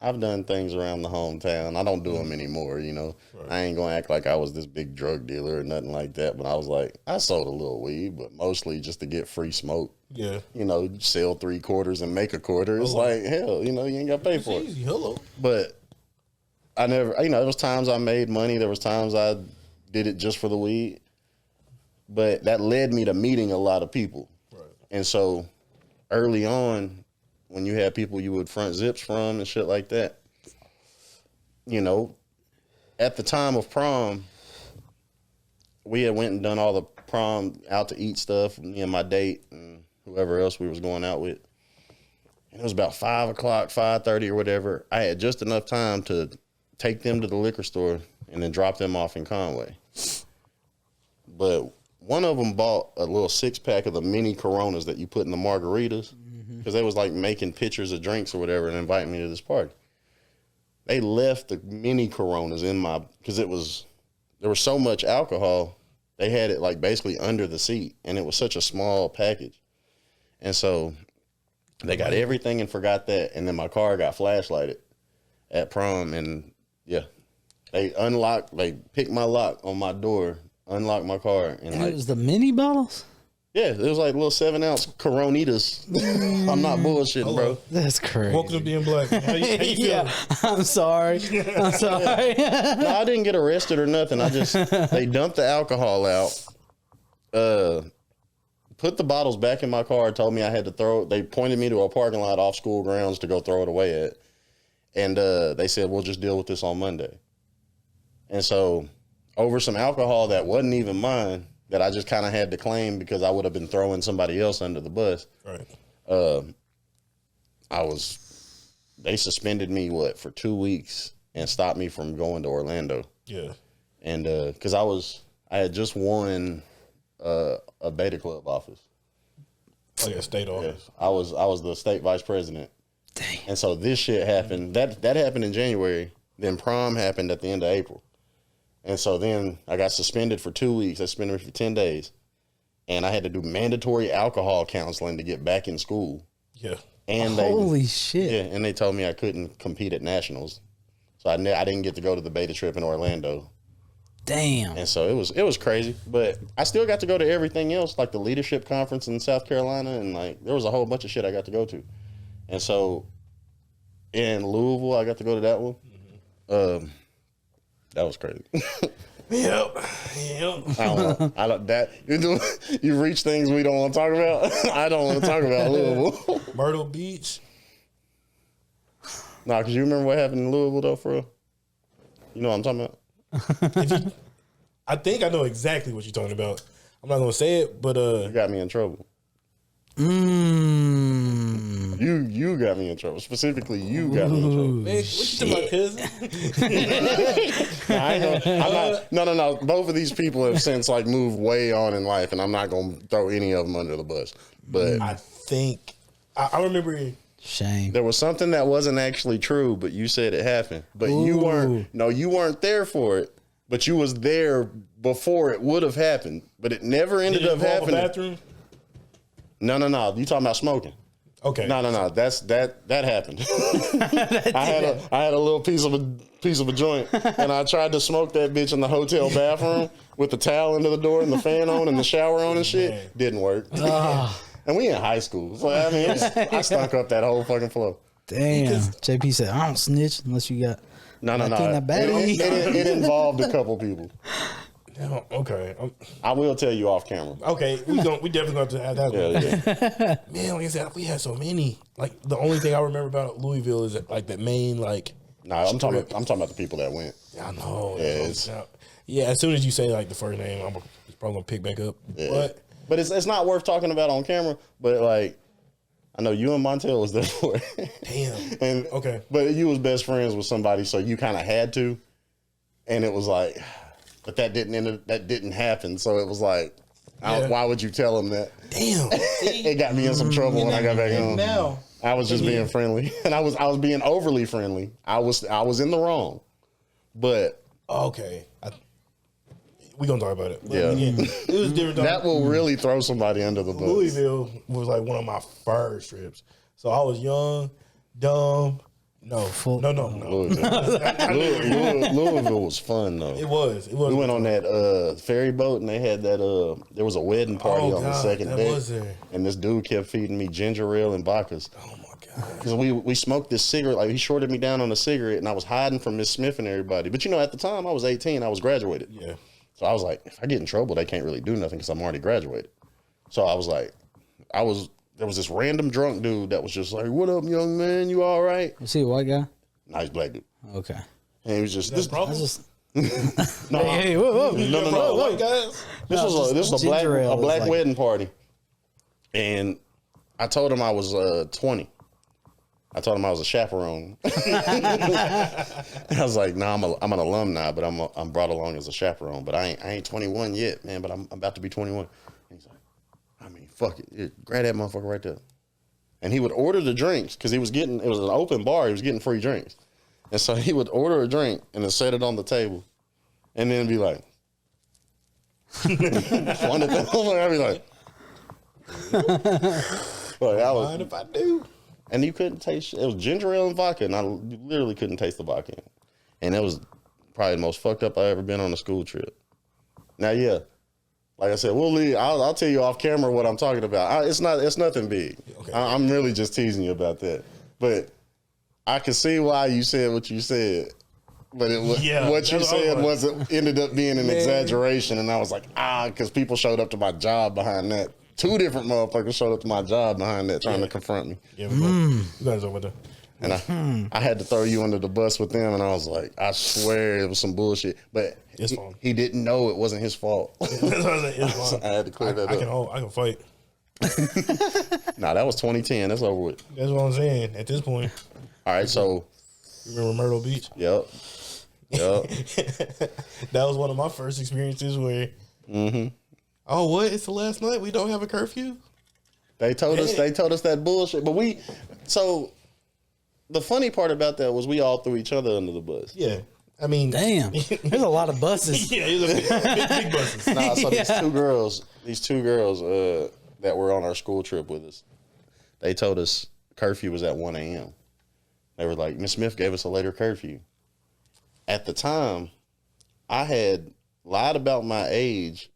I've done things around the hometown. I don't do them anymore, Right. I ain't going to act like I was this big drug dealer or nothing like that. But I was like, I sold a little weed, but mostly just to get free smoke. Yeah. Sell 3 quarters and make a quarter. It's like, hell, you ain't got to pay for it. Easy. Hello. But I never, there was times I made money. There was times I did it just for the weed. But that led me to meeting a lot of people. Right. And so early on, when you had people you would front zips from and shit like that, at the time of prom, we had went and done all the prom out to eat stuff, me and my date and whoever else we was going out with. And it was about 5 o'clock, 5:30 or whatever. I had just enough time to take them to the liquor store and then drop them off in Conway. But one of them bought a little 6-pack of the mini Coronas that you put in the margaritas because they was like making pictures of drinks or whatever and inviting me to this party. They left the mini Coronas in my, because there was so much alcohol, they had it like basically under the seat, and it was such a small package. And so they got everything and forgot that, and then my car got flashlighted at prom, and yeah, they picked my lock on my door, unlocked my car, and it was the mini bottles? Yeah, it was like little 7-ounce Coronitas. I'm not bullshitting, bro. That's crazy. Welcome to being black. How you feeling? I'm sorry. I'm sorry. No, I didn't get arrested or nothing. They dumped the alcohol out, put the bottles back in my car, told me I had to throw it. They pointed me to a parking lot off school grounds to go throw it away at. And they said, we'll just deal with this on Monday. And so over some alcohol that wasn't even mine, that I just kind of had to claim because I would have been throwing somebody else under the bus. Right. They suspended me, for 2 weeks and stopped me from going to Orlando. Yeah. And because I had just won a Beta Club office. Oh yeah, state office. Yeah. I was the state vice president. Dang. And so this shit happened. That happened in January. Then prom happened at the end of April. And so then I got suspended for 2 weeks. They suspended me for 10 days. And I had to do mandatory alcohol counseling to get back in school. Yeah. And holy shit. Yeah, and they told me I couldn't compete at nationals. So I didn't get to go to the beta trip in Orlando. Damn. And so it was crazy. But I still got to go to everything else, like the leadership conference in South Carolina. And like there was a whole bunch of shit I got to go to. And so in Louisville, I got to go to that one. Mm-hmm. That was crazy. Yep. I don't that you reach things we don't want to talk about. I don't want to talk about Louisville. Myrtle Beach. Nah, cause you remember what happened in Louisville though, for real? You know what I'm talking about? I think I know exactly what you're talking about. I'm not gonna say it, but you got me in trouble. You got me in trouble. Specifically, you got me in trouble. Man, what you talking about, cousin? No. Both of these people have since like moved way on in life, and I'm not gonna throw any of them under the bus. But I think I remember. Shame. There was something that wasn't actually true, but you said it happened. But you weren't. No, you weren't there for it. But you was there before it would have happened. But it never ended up happening. Bathroom? No. You talking about smoking? Okay. No. That happened. I had a little piece of a joint, and I tried to smoke that bitch in the hotel bathroom with the towel under the door and the fan on and the shower on and shit. Man. Didn't work. And we in high school, so I mean, I stunk up that whole fucking floor. Damn. JP said, "I don't snitch unless you got." No. It involved a couple people. No, okay. I will tell you off camera. Okay, we definitely going to have that one. Yeah. Man, like I said, we had so many. Like the only thing I remember about Louisville is like that main like. Nah, I'm talking about the people that went. I know. Yeah, as soon as you say like the first name, I'm probably gonna pick back up. Yeah. But it's not worth talking about on camera. But like, I know you and Montel was there for it. Damn. And okay. But you was best friends with somebody, so you kind of had to. And it was like, but that didn't happen. So it was like, why would you tell him that? Damn. It got me in some trouble when I got back home. Now I was just being friendly, and I was being overly friendly. I was in the wrong, but okay. We gonna talk about it. But yeah, again, it was different. That will really throw somebody under the bus. Louisville was like one of my first trips. So I was young, dumb. No. Louisville was fun though. It was. We went on that ferry boat, and they had that. There was a wedding party on the second day, and this dude kept feeding me ginger ale and vodkas. Oh my god! Because we smoked this cigarette. Like he shorted me down on a cigarette, and I was hiding from Miss Smith and everybody. But at the time I was 18. I was graduated. Yeah. So I was like, if I get in trouble, they can't really do nothing because I'm already graduated. So I was like, there was this random drunk dude that was just like, "What up, young man? You all right?" Was he a white guy? Nice black dude. Okay. And he was just this. Whoa. No. White guys. This was a black wedding party, and I told him I was 20, I told him I was a chaperone. I was like, "No, I'm an alumni, but I'm brought along as a chaperone. But I ain't 21 yet, man. But I'm about to be 21." And he's like, "I mean, fuck it, grab that motherfucker right there." And he would order the drinks because it was an open bar. He was getting free drinks, and so he would order a drink and then set it on the table, and then be like, "I'd be like, Mind if I do?" And you couldn't taste it. It was ginger ale and vodka, and you literally couldn't taste the vodka. And it was probably the most fucked up I've ever been on a school trip. Now, yeah, like I said, we'll leave. I'll tell you off camera what I'm talking about. It's nothing big. Okay. I'm really just teasing you about that. But I can see why you said what you said. But what you said ended up being an exaggeration, and I was like, because people showed up to my job behind that. 2 different motherfuckers showed up to my job behind that trying to confront me. Yeah, you guys over there. And I had to throw you under the bus with them, and I was like, I swear it was some bullshit. But he didn't know it wasn't his fault. So I had to clear that up. I can fight. Nah, that was 2010. That's over with. That's what I'm saying at this point. All right, so. You remember Myrtle Beach? Yep. That was one of my first experiences where. Mm-hmm. Oh, what? It's the last night. We don't have a curfew. They told us that bullshit. But so the funny part about that was we all threw each other under the bus. Yeah. I mean, damn, there's a lot of buses. Yeah, big buses. Nah, so these two girls that were on our school trip with us, they told us curfew was at 1 a.m. They were like, Miss Smith gave us a later curfew. At the time, I had lied about my age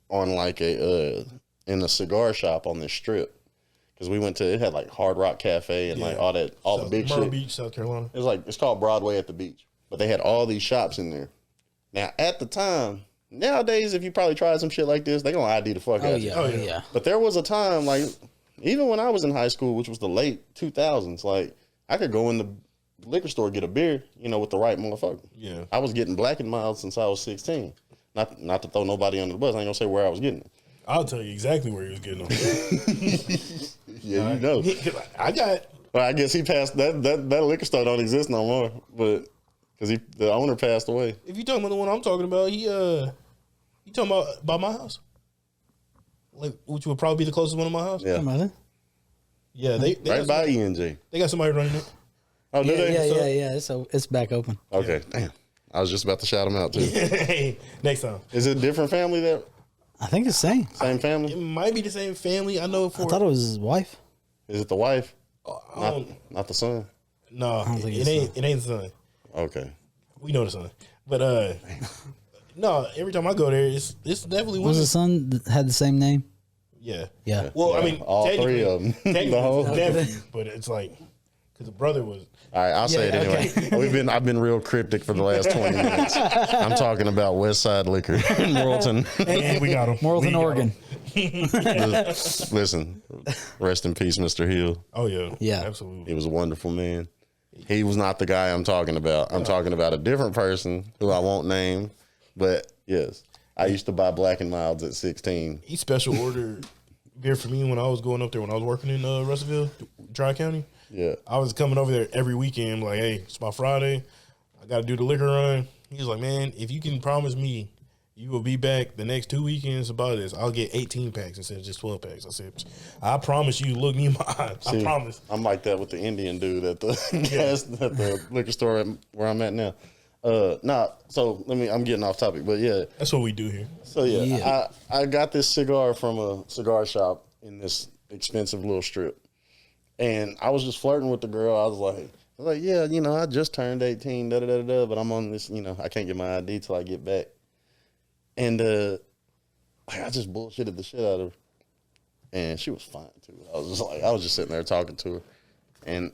on like in a cigar shop on this strip, because we went to, it had like Hard Rock Cafe and like all the big Myrtle shit. Beach, South Carolina. It's called Broadway at the Beach, but they had all these shops in there. Now at the time, nowadays if you probably tried some shit like this, they gonna ID the fuck out of you. Oh yeah. But there was a time, like even when I was in high school, which was the late 2000s, like I could go in the liquor store, get a beer, with the right motherfucker. Yeah, I was getting Black and Mild since I was 16. Not to throw nobody under the bus. I ain't gonna say where I was getting it. I'll tell you exactly where he was getting them. Yeah, you know. I got. Well, I guess he passed that liquor store don't exist no more, but because the owner passed away. If you talking about the one I'm talking about, you talking about my house, like which would probably be the closest one to my house. Yeah, yeah, they right by ENG. They got somebody running it. Oh, do they? Yeah. So it's back open. Okay, damn. I was just about to shout him out too. Next time. Is it a different family that? I think it's the same. Same family? It might be the same family. I know I thought it was his wife. Is it the wife? Not the son? No, it ain't the son. Okay. We know the son. But no, every time I go there, it's definitely one. Was the son that had the same name? Yeah. Yeah. Well, Yeah, I mean, all 3 of them. The whole nephew, but it's like, because the brother was. All right, I'll say it anyway. Okay. I've been real cryptic for the last 20 minutes. I'm talking about West Side Liquor in Morrilton. And we got him. Morrilton, Oregon. Listen, rest in peace, Mr. Hill. Oh yeah, yeah, absolutely. He was a wonderful man. He was not the guy I'm talking about. I'm talking about a different person who I won't name, but yes, I used to buy Black and Milds at 16. He special ordered beer for me when I was going up there when I was working in Russellville, Tri-County. Yeah, I was coming over there every weekend. Like, hey, it's my Friday. I got to do the liquor run. He was like, man, if you can promise me you will be back the next 2 weekends about this, I'll get 18 packs instead of just 12 packs. I said, I promise you, look me in my eyes. See, I promise. I'm like that with the Indian dude at the at the liquor store where I'm at now. So I'm getting off topic, but yeah. That's what we do here. So yeah. I got this cigar from a cigar shop in this expensive little strip. And I was just flirting with the girl. I was like, yeah, I just turned 18, but I'm on this, I can't get my ID till I get back. And I just bullshitted the shit out of her. And she was fine too. I was just sitting there talking to her. And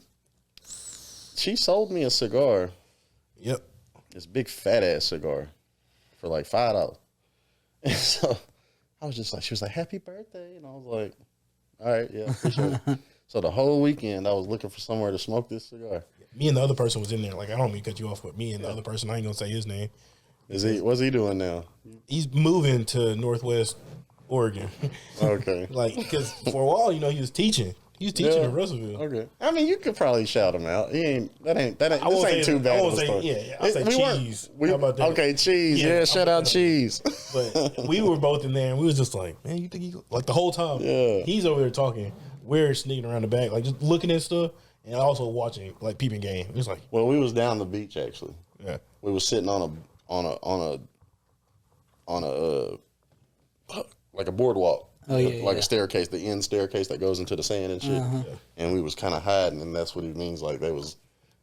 she sold me a cigar. Yep. This big fat ass cigar for like $5. And so I was just like, she was like, happy birthday. And I was like, all right, yeah, appreciate it. So the whole weekend I was looking for somewhere to smoke this cigar. Me and the other person was in there. Like, I don't mean to cut you off, but me and the other person, I ain't gonna say his name. What's he doing now? He's moving to Northwest Oregon. Okay. Like, because for a while, he was teaching. He's teaching in Russellville. Okay. I mean, you could probably shout him out. He ain't. That ain't. This ain't too bad. I won't say. Yeah, I'll say Cheese. How about that? Okay, Cheese. Yeah, shout out Cheese. But we were both in there, and we was just like, man, you think he like the whole time? Yeah. He's over there talking. We're sneaking around the back, like just looking at stuff, and also watching like peeping game. It's like, well, we was down the beach actually. yeah, we was sitting on a like a boardwalk. A staircase, the end staircase that goes into the sand and shit. And we was kind of hiding, and that's what he means. Like they was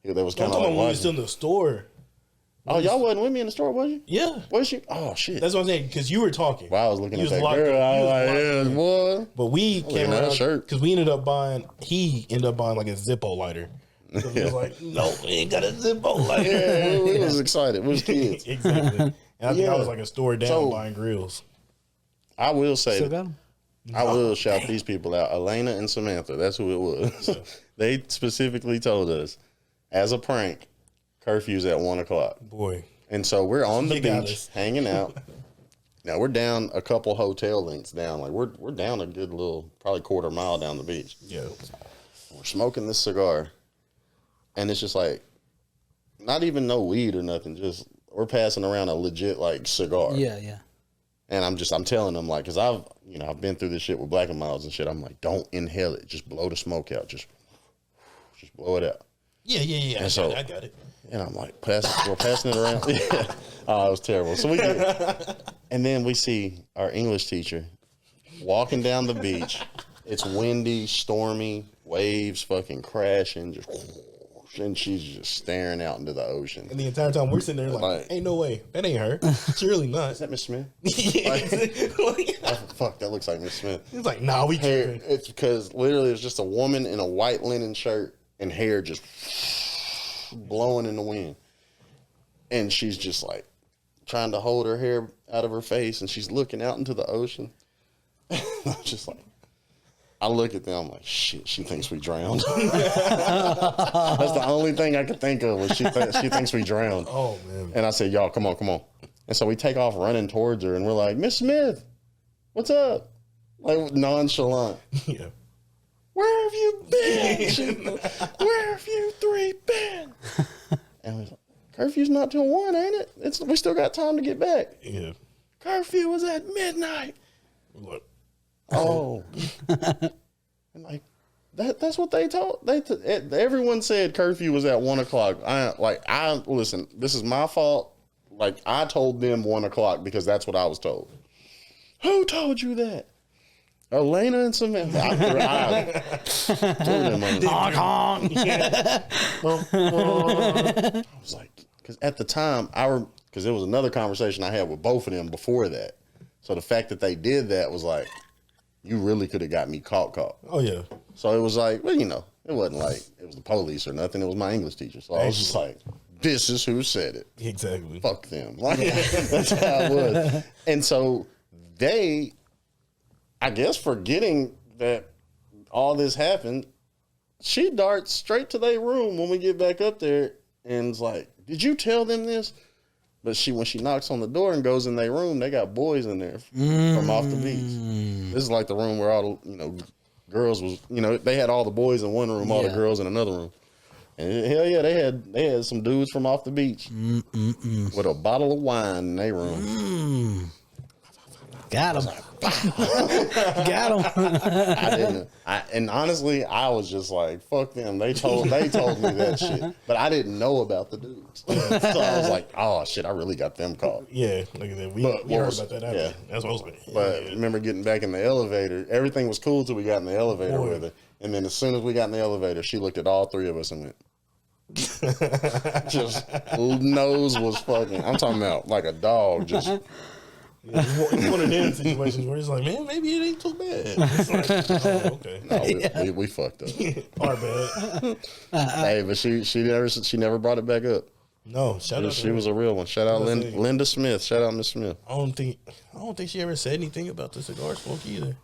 kind of like when we was still in the store. Oh, y'all wasn't with me in the store, was you? Yeah. Was you? Oh shit. That's what I'm saying, because you were talking. While I was looking at that girl, I was like, yeah, boy. But we came around shirt because he ended up buying like a Zippo lighter. So he was like, no, we ain't got a Zippo lighter. Yeah, we was excited. We was kids. Exactly. And I think I was like a store down buying grills. I will say Still got them? I will shout these people out. Elena and Samantha, that's who it was. They specifically told us, as a prank, curfew's at 1 o'clock. Boy. And so we're on the beach hanging out. Now we're down a couple hotel lengths down. Like we're down a good little, probably quarter mile down the beach. Yeah. We're smoking this cigar. And it's just like, not even no weed or nothing. Just, we're passing around a legit like cigar. Yeah, yeah. And I'm telling them like, cause I've been through this shit with Black and Milds and shit. I'm like, don't inhale it. Just blow the smoke out. Just blow it out. Yeah. I got it. And I'm like, we're passing it around. Yeah. Oh, it was terrible. So and then we see our English teacher walking down the beach. It's windy, stormy, waves fucking crashing, and she's just staring out into the ocean. And the entire time we're sitting there like ain't no way. That ain't her. Surely not. Is that Miss Smith? Yeah. Fuck, that looks like Miss Smith. He's like, nah, we can't. It's because literally it's just a woman in a white linen shirt and hair just blowing in the wind. And she's just like trying to hold her hair out of her face, and she's looking out into the ocean. I'm just like, I look at them, I'm like, shit, she thinks we drowned. That's the only thing I could think of was she thinks we drowned. Oh, man. And I said, y'all, come on. And so we take off running towards her, and we're like, Miss Smith, what's up? Like, nonchalant. Yeah. Where have you been? Where have you three been? And we was like, curfew's not till 1, ain't it? We still got time to get back. Yeah. Curfew was at midnight. Look. Oh. And like, that's what they told. Everyone said curfew was at 1 o'clock. Listen, this is my fault. Like, I told them 1 o'clock because that's what I was told. Who told you that? Elena and Samantha. Honk, honk. I was like, because at the time, because there was another conversation I had with both of them before that. So the fact that they did that was like, you really could have got me caught. Oh, yeah. So it was like, well, it wasn't like it was the police or nothing. It was my English teacher. So I was just like, this is who said it. Exactly. Fuck them. Like, that's how it was. And so they, I guess, forgetting that all this happened, she darts straight to their room when we get back up there and is like, did you tell them this? But when she knocks on the door and goes in their room, they got boys in there from off the beach. This is like the room where all the, girls was, they had all the boys in one room, all the girls in another room. And hell yeah, they had some dudes from off the beach with a bottle of wine in their room. Got him. Got him. I didn't. And honestly, I was just like, fuck them. They told me that shit, but I didn't know about the dudes. So I was like, oh shit, I really got them caught. Yeah, look at that. We heard about that after. Yeah. That's what I was like. But remember getting back in the elevator, everything was cool till we got in the elevator with her. And then as soon as we got in the elevator, she looked at all three of us and went, just nose was fucking, I'm talking about like a dog, just. Yeah, it's one of them situations where it's like, man, maybe it ain't too bad. It's like, oh, okay. No, we fucked up. Our bad. Hey, but she never brought it back up. No, shout out. She was a real one. Shout out Linda Smith. Shout out Miss Smith. I don't think she ever said anything about the cigar smoke either.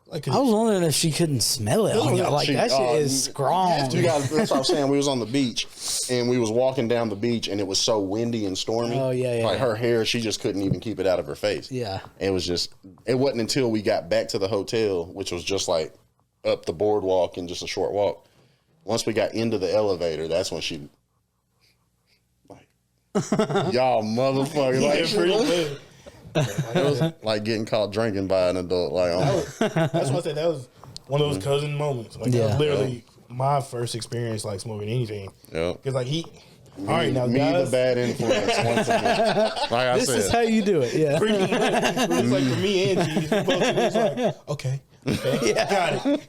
Like, I was wondering if she couldn't smell it. Like that shit is strong. You guys, that's what I'm saying. We was on the beach and we was walking down the beach and it was so windy and stormy. Oh yeah. Like her hair, she just couldn't even keep it out of her face. Yeah. It wasn't until we got back to the hotel, which was just like up the boardwalk in just a short walk. Once we got into the elevator, that's when she like, y'all motherfuckers. Yeah, Like, pretty good. it was like getting caught drinking by an adult. Like, That's why I said that was one of those cousin moments. Like that was literally my first experience like smoking anything. Yeah. Because like all right, now me guys, the bad influence once again. Like I This said, is how you do it. Yeah. pretty much. It's like for me and Cheese, we both was like, okay,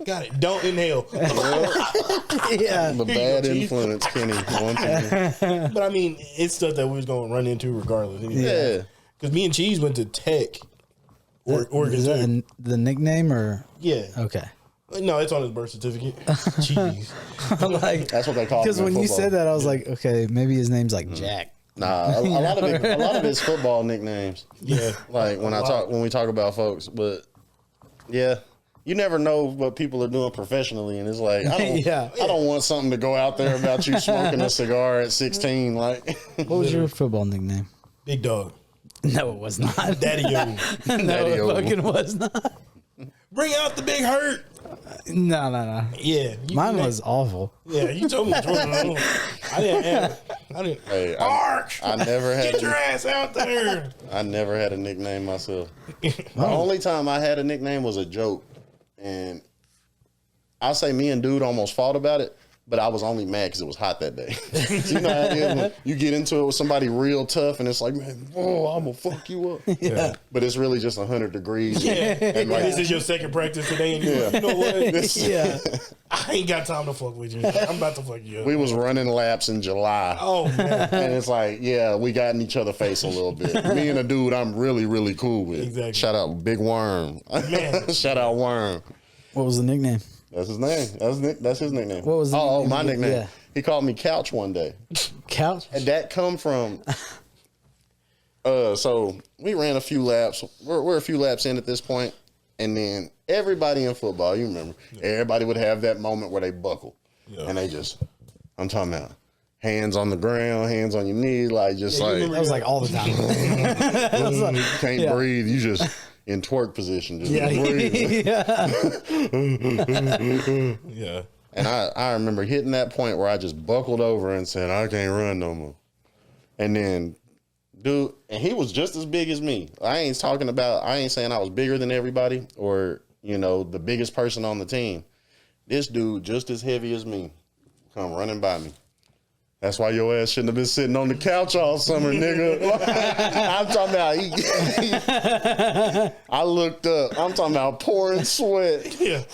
got it. Don't inhale. Yeah. the bad influence, Kenny. Once again. But I mean, it's stuff that we was gonna run into regardless. Yeah. Because me and Cheese went to Tech. Is that the nickname or? Yeah. Okay. No, it's on his birth certificate. Cheese. I'm like, That's what they call. because when you said that, I was like, okay, maybe his name's like Jack. Nah, a lot of it's football nicknames. Yeah. Like when we talk about folks, but yeah, you never know what people are doing professionally, and it's like I don't want something to go out there about you smoking a cigar at 16. Like, What was your football nickname? Big Dog. No, it was not. Daddy-O. No, it fucking was not. Bring out the big hurt. No. Yeah. Mine was awful. Yeah, you told me. I didn't. hey, Mark! I never had. Get your ass out there. I never had a nickname myself. The only time I had a nickname was a joke, and I'll say me and dude almost fought about it, but I was only mad because it was hot that day. You know how it is when you get into it with somebody real tough, and it's like, man, whoa, I'm gonna fuck you up. Yeah. But it's really just 100 degrees. Yeah. And like, This is your second practice today, and you know what? Yeah. I ain't got time to fuck with you. I'm about to fuck you up. we was running laps in July. Oh man. And it's like, yeah, we got in each other's face a little bit. Me and a dude I'm really, really cool with. Exactly. Shout out Big Worm. Man. Shout out Worm. What was the nickname? That's his name. That's his nickname. What was the nickname? my nickname. Yeah. He called me Couch one day. Couch? And that come from so we ran a few laps. We're a few laps in at this point, and then everybody in football, you remember, everybody would have that moment where they buckle. Yeah. And they just, I'm talking about hands on the ground, hands on your knee, like just like That was like all the time. you can't breathe. You just in twerk position, just breathe. Yeah. And I remember hitting that point where I just buckled over and said, I can't run no more. And then, dude, and he was just as big as me. I ain't saying I was bigger than everybody or, the biggest person on the team. This dude, just as heavy as me, come running by me. That's why your ass shouldn't have been sitting on the couch all summer, nigga. I'm talking about, I looked up. I'm talking about pouring sweat. Yeah.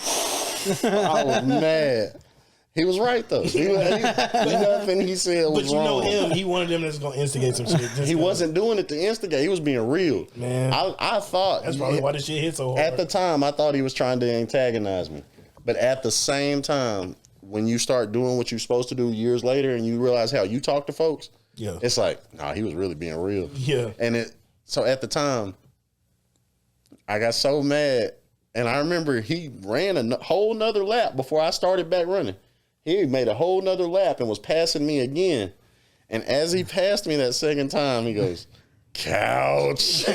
I was mad. He was right, though. Nothing he said was wrong. But you know him. He one of them that's going to instigate some shit. He wasn't doing it to instigate. He was being real. Man. I thought. That's probably why this shit hit so hard. At the time, I thought he was trying to antagonize me. But at the same time, when you start doing what you're supposed to do years later and you realize how you talk to folks, it's like, nah, he was really being real. Yeah. And so at the time, I got so mad. And I remember he ran a whole nother lap before I started back running. He made a whole nother lap and was passing me again. And as he passed me that second time, he goes, Couch. Boy,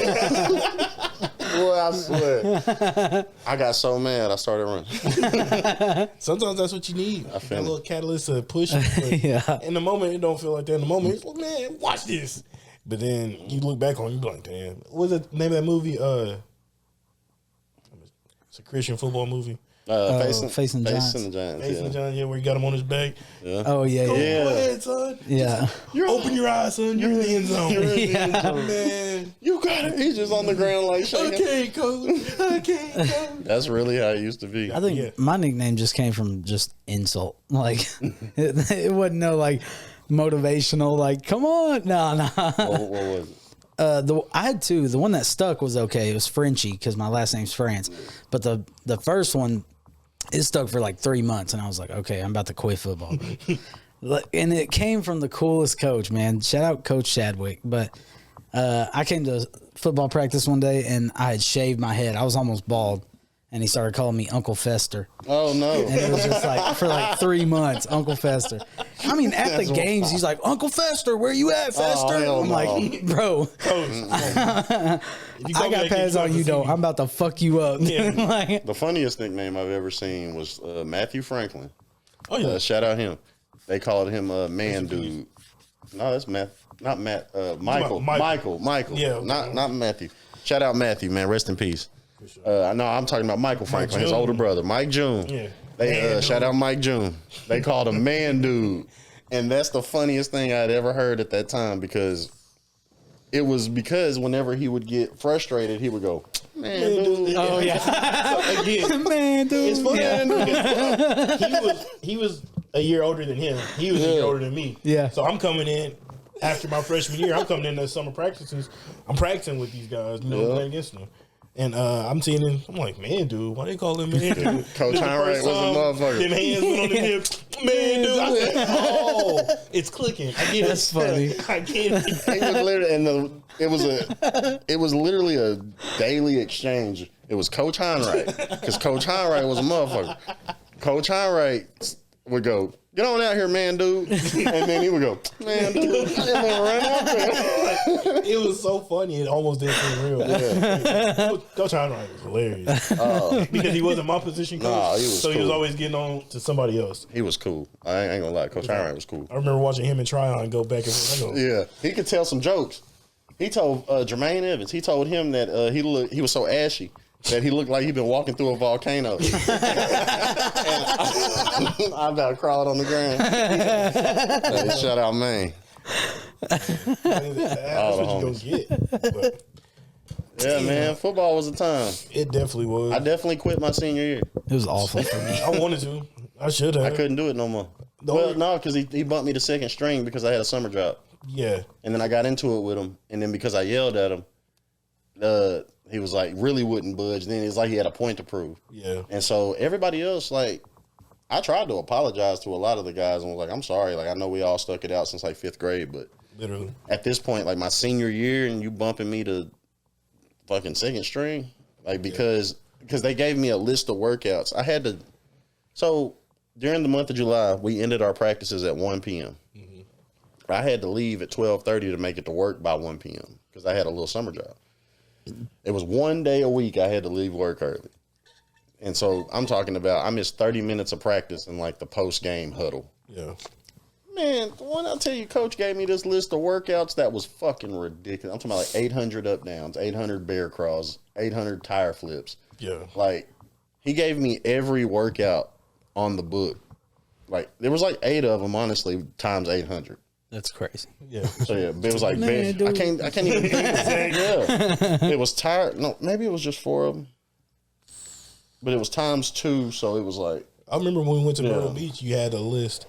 I swear. I got so mad, I started running. Sometimes that's what you need. I feel a little catalyst to push you. Yeah. In the moment, it don't feel like that. In the moment, it's like, man, watch this. But then you look back on it, you be like, damn. What was the name of that movie? It's a Christian football movie. Facing Giants. Facing Giants, where you got him on his back. Yeah. Oh, yeah. Go ahead, son. Yeah. Open your eyes, son. You're in the end zone. You're in the end zone. Man. You got it. He's just on the ground like shaking. Okay, coach. Okay, coach. That's really how it used to be. I think my nickname just came from just insult. Like, it wasn't no, like, motivational, like, come on. No. What was it? I had two. The one that stuck was okay. It was 𝓴'Frenchy because my last name's France. But the first one, it stuck for like 3 months, and I was like, okay, I'm about to quit football. And it came from the coolest coach, man. Shout out Coach Chadwick. But I came to football practice one day, and I had shaved my head. I was almost bald. and he started calling me Uncle Fester. Oh no! And it was just like for like 3 months, Uncle Fester. I mean, at the games, he's like, Uncle Fester, where you at, Fester? hell I'm no. like, bro, Coach, I got pads on you, though. I'm about to fuck you up. Yeah. Like, The funniest nickname I've ever seen was Matthew Franklin. Oh yeah, Shout out him. They called him Man Dude. No, that's not Matt. Michael. Michael. Yeah. Not Matthew. Shout out Matthew, man. Rest in peace. No, I'm talking about Michael Franklin, his older brother, Mike June. Yeah. They shout out Mike June. They called him Man Dude, and that's the funniest thing I'd ever heard at that time because it was because whenever he would get frustrated, he would go, Man Dude. oh, yeah. Again, Man, dude. it's funny. He was a year older than him. He was a year older than me. Yeah. So I'm coming in after my freshman year. I'm coming in the summer practices. I'm practicing with these guys, playing against them. And I'm seeing him. I'm like, man, dude, why they call him man, dude? Coach Heinrich was a motherfucker. Them hands went on the hip. Man, dude. I said, oh, it's clicking. I get That's it. funny. I get it. It was literally, it was literally a daily exchange. It was Coach Heinrich because Coach Heinrich was a motherfucker. Coach Heinrich would go, get on out here, man, dude, and then he would go, man, dude, and then run out there. It was so funny. It almost didn't seem real. Yeah. Coach Heinrich was hilarious because he wasn't my position coach, Nah, he was so he was cool. always getting on to somebody else. He was cool. I ain't gonna lie, Coach Heinrich was cool. I remember watching him and Tryon go back and forth. Yeah, he could tell some jokes. He told Jermaine Evans. He told him that he was so ashy that he looked like he'd been walking through a volcano. And I about crawled on the ground. Hey, shout out, man. That's what you gonna get. But Yeah, man. Football was a time. it definitely was. I definitely quit my senior year. It was awful for me. I wanted to. I should have. I couldn't do it no more. Well, no, because he bumped me to second string because I had a summer job. Yeah. And then I got into it with him. And then because I yelled at him, he was like, really wouldn't budge. Then it's like he had a point to prove. Yeah. And so everybody else, like, I tried to apologize to a lot of the guys and was like, I'm sorry. Like, I know we all stuck it out since like 5th grade, but Literally. at this point, like my senior year and you bumping me to fucking second string, like, because they gave me a list of workouts. I had to, so during the month of July, we ended our practices at 1 p.m. I had to leave at 12:30 to make it to work by 1 p.m. because I had a little summer job. It was 1 day a week I had to leave work early. And so I'm talking about I missed 30 minutes of practice in like the post-game huddle. Yeah. Man, when I tell you, Coach gave me this list of workouts that was fucking ridiculous. I'm talking about like 800 up downs, 800 bear crawls, 800 tire flips. Yeah. Like, he gave me every workout on the book. Like, there was like 8 of them, honestly, times 800. That's crazy. Yeah. So yeah, it was like, Man, I can't even think. Yeah. It was tired. No, maybe it was just 4 of them. But it was times 2, so it was like. I remember when we went to Yeah. Myrtle Beach, you had a list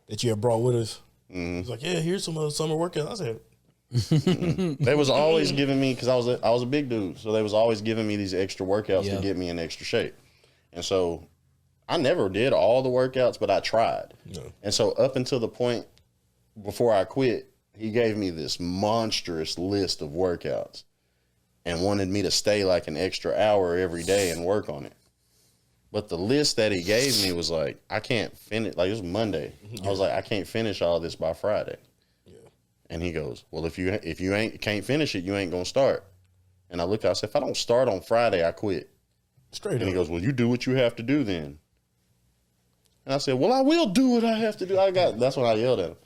that you had brought with us. Mm-hmm. It's like, yeah, here's some summer workouts. I said, They was always giving me, because I was a big dude, so they was always giving me these extra workouts to get me in extra shape. And so I never did all the workouts, but I tried. No. And so up until the point before I quit, he gave me this monstrous list of workouts and wanted me to stay like an extra hour every day and work on it. But the list that he gave me was like, I can't finish. Like, it was Monday. I was like, I can't finish all this by Friday. yeah. And he goes, well, if you can't finish it, you ain't gonna start. And I looked at, I said, if I don't start on Friday, I quit. Straight And up. he goes, well, you do what you have to do then. And I said, well, I will do what I have to do. That's when I yelled at him.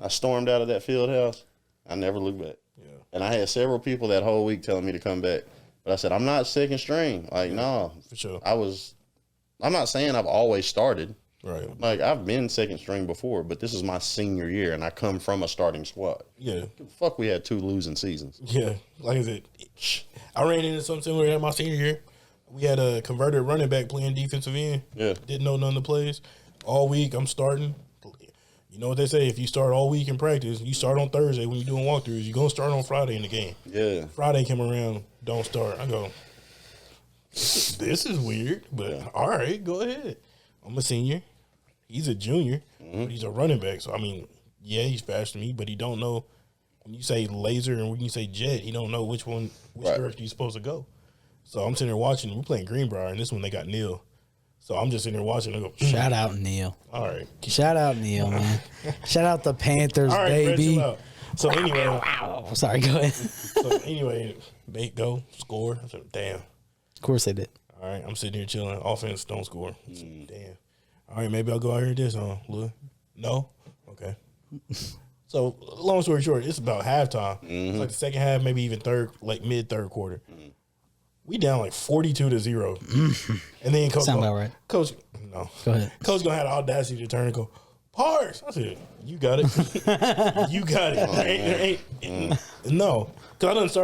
I stormed out of that field house. I never looked back. Yeah. And I had several people that whole week telling me to come back. But I said, I'm not second string. Like, no. For sure. I'm not saying I've always started. Right. Like, I've been second string before, but this is my senior year, and I come from a starting squad. Yeah. Fuck, we had 2 losing seasons. Yeah. Like I said, I ran into something similar in my senior year. We had a converted running back playing defensive end. Yeah. Didn't know none of the plays. All week, I'm starting. You know what they say, if you start all week in practice, you start on Thursday when you're doing walkthroughs, you're going to start on Friday in the game. Yeah. Friday came around, don't start. I go, this is weird, but all right, go ahead. I'm a senior. He's a junior, but he's a running back. So, I mean, yeah, he's faster than me, but he don't know. When you say laser and when you say jet, he don't know which Right. direction you're supposed to go. So I'm sitting there watching. We're playing Greenbrier, and this one they got Neil. So I'm just sitting there watching. I go, Shout out Neil. all right. Shout out Neil, man. Shout out the Panthers, All right, Brett, baby. chill out. So anyway, Oh, sorry, go ahead. so anyway, they go score. I said, damn. Of course they did. All right, I'm sitting here chilling. Offense don't score. Damn. All right, maybe I'll go out here this on. Look, no, okay. So long story short, it's about halftime. It's like the second half, maybe even mid third quarter. We down like 42-0, and then coach, Sound about right. Coach, no, Go ahead. Coach gonna have the audacity to turn and go, Parks. I said, you got it, you got it. There ain't no, because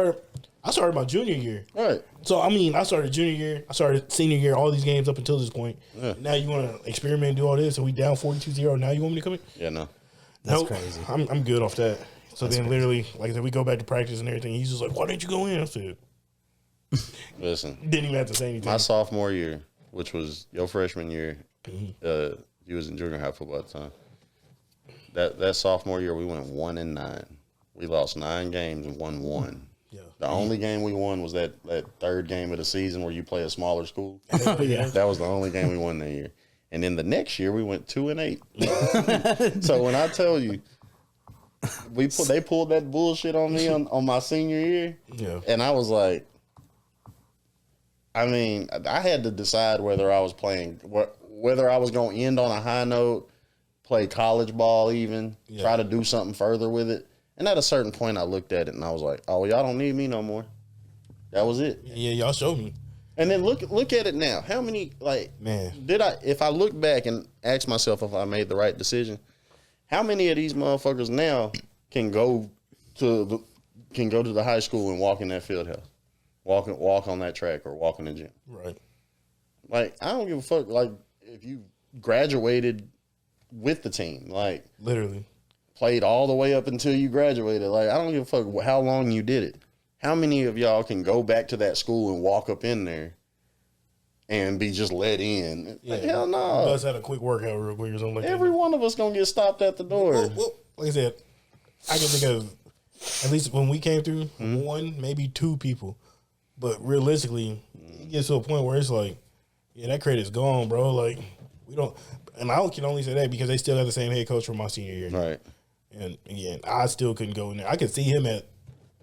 I started my junior year. Right. So I mean, I started junior year, I started senior year, all these games up until this point. Yeah. Now you want to experiment and do all this, and we down 42-0. Now you want me to come in? Yeah, no. That's Nope. crazy. I'm good off that. So then literally, like I said, we go back to practice and everything. He's just like, why didn't you go in? I said, Listen, didn't even have to say anything. my sophomore year, which was your freshman year, you was in junior high football at the time. That sophomore year, we went 1-9. We lost 9 games and won 1. Yeah. The only game we won was that third game of the season where you play a smaller school. Oh, yeah. That was the only game we won that year. And then the next year, we went 2-8. So when I tell you, they pulled that bullshit on me on my senior year, Yeah. and I was like, I mean, I had to decide whether I was whether I was going to end on a high note, play college ball even, try to do something further with it. And at a certain point, I looked at it and I was like, oh, y'all don't need me no more. That was it. Yeah, y'all showed me. And then look at it now. How many, Man. if I look back and ask myself if I made the right decision, how many of these motherfuckers now can go to the high school and walk in that field house? Walk on that track or walk in the gym. Right. Like, I don't give a fuck. Like, if you graduated with the team, like, Literally. played all the way up until you graduated, like, I don't give a fuck how long you did it. How many of y'all can go back to that school and walk up in there and be just let in? Yeah. Like, hell no. Us had a quick workout real quick or something like Every that. one of us gonna get stopped at the door. Well, like I said, I can think of, at least when we came through, 1, maybe 2 people. But realistically, it gets to a point where it's like, yeah, that credit's gone, bro. Like, we don't, and I can only say that because they still got the same head coach from my senior year. Right. And again, I still couldn't go in there. I could see him at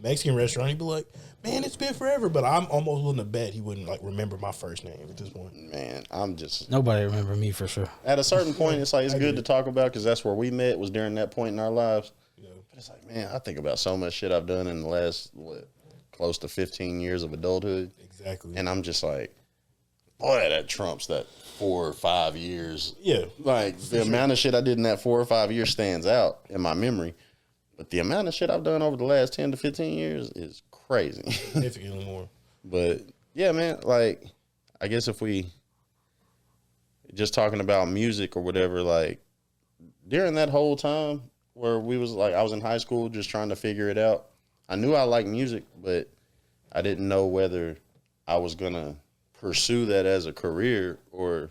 Mexican restaurant. He'd be like, man, it's been forever. But I'm almost willing to bet he wouldn't like remember my first name at this point. Man, I'm just Nobody remember me for sure. at a certain point. It's like it's good to talk about because that's where we met. Was during that point in our lives. Yeah. But it's like, man, I think about so much shit I've done in the last close to 15 years of adulthood, Exactly. and I'm just like, boy, that trumps that 4 or 5 years. Yeah. Like the amount of shit I did in that 4 or 5 years stands out in my memory, but the amount of shit I've done over the last 10 to 15 years is crazy. Significantly more. But yeah, man, like, I guess if we just talking about music or whatever, like during that whole time where we was like, I was in high school just trying to figure it out. I knew I liked music, but I didn't know whether I was gonna pursue that as a career or.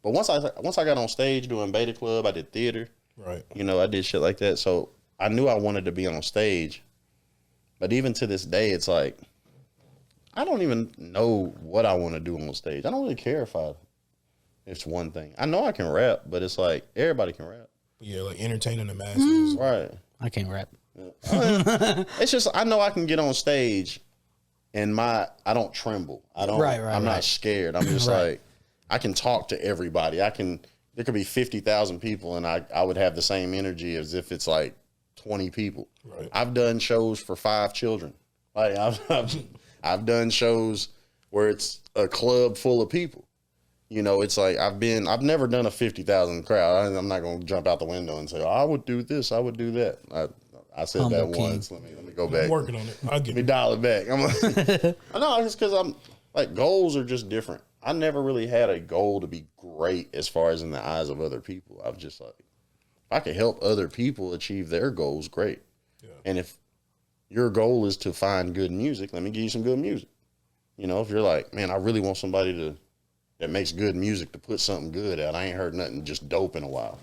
But once I got on stage doing Beta Club, I did theater. Right. You know, I did shit like that. So I knew I wanted to be on stage. But even to this day, it's like, I don't even know what I want to do on stage. I don't really care if it's one thing. I know I can rap, but it's like, everybody can rap. Yeah, like entertaining the masses. Right. I can't rap. It's just, I know I can get on stage and I don't tremble. I'm not scared. I'm just like, I can talk to everybody. There could be 50,000 people and I would have the same energy as if it's like 20 people. Right. I've done shows for 5 children. Like I've done shows where it's a club full of people. You know, it's like I've never done a 50,000 crowd. I'm not going to jump out the window and say, oh, I would do this, I would do that. I said Humble that king. once. Let me go back. I'm working on it. I'll get Let me dial it back. I'm like, I know, it's because I'm like, goals are just different. I never really had a goal to be great as far as in the eyes of other people. I was just like, if I could help other people achieve their goals, great. Yeah. And if your goal is to find good music, let me give you some good music. You know, if you're like, man, I really want somebody that makes good music to put something good out. I ain't heard nothing just dope in a while.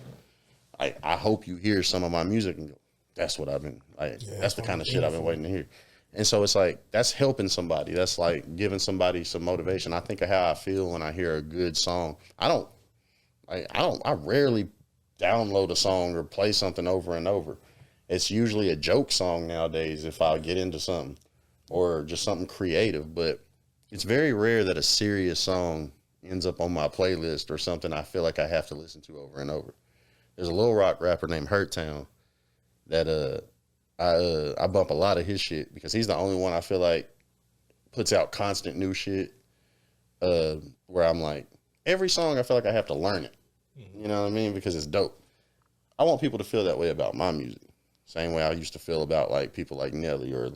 I hope you hear some of my music and go, that's what I've been like. Yeah, that's the kind of shit I've been waiting to hear. And so it's like, that's helping somebody. That's like giving somebody some motivation. I think of how I feel when I hear a good song. I rarely download a song or play something over and over. It's usually a joke song nowadays if I get into something, or just something creative. But it's very rare that a serious song ends up on my playlist or something I feel like I have to listen to over and over. There's a Lil Rock rapper named 𝗏𝓏 that I bump a lot of his shit because he's the only one I feel like puts out constant new shit, where I'm like, every song I feel like I have to learn it. You know what I mean? Because it's dope. I want people to feel that way about my music. Same way I used to feel about like people like Nelly, or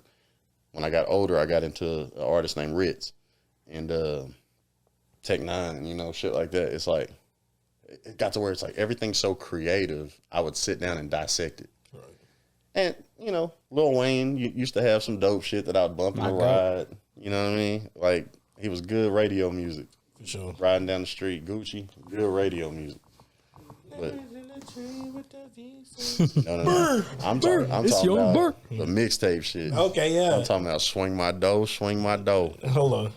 when I got older, I got into an artist named 𝓲 and Tech9 and, you know, shit like that. It's like, it got to where it's like everything's so creative, I would sit down and dissect it. Right. And, you know, Lil Wayne used to have some dope shit that I would bump in the ride. You know what I mean? Like, he was good radio music. For sure. Riding down the street, Gucci, good radio music. But no. I'm talking about the mixtape shit. Okay, yeah. I'm talking about swing my dough. Hold on.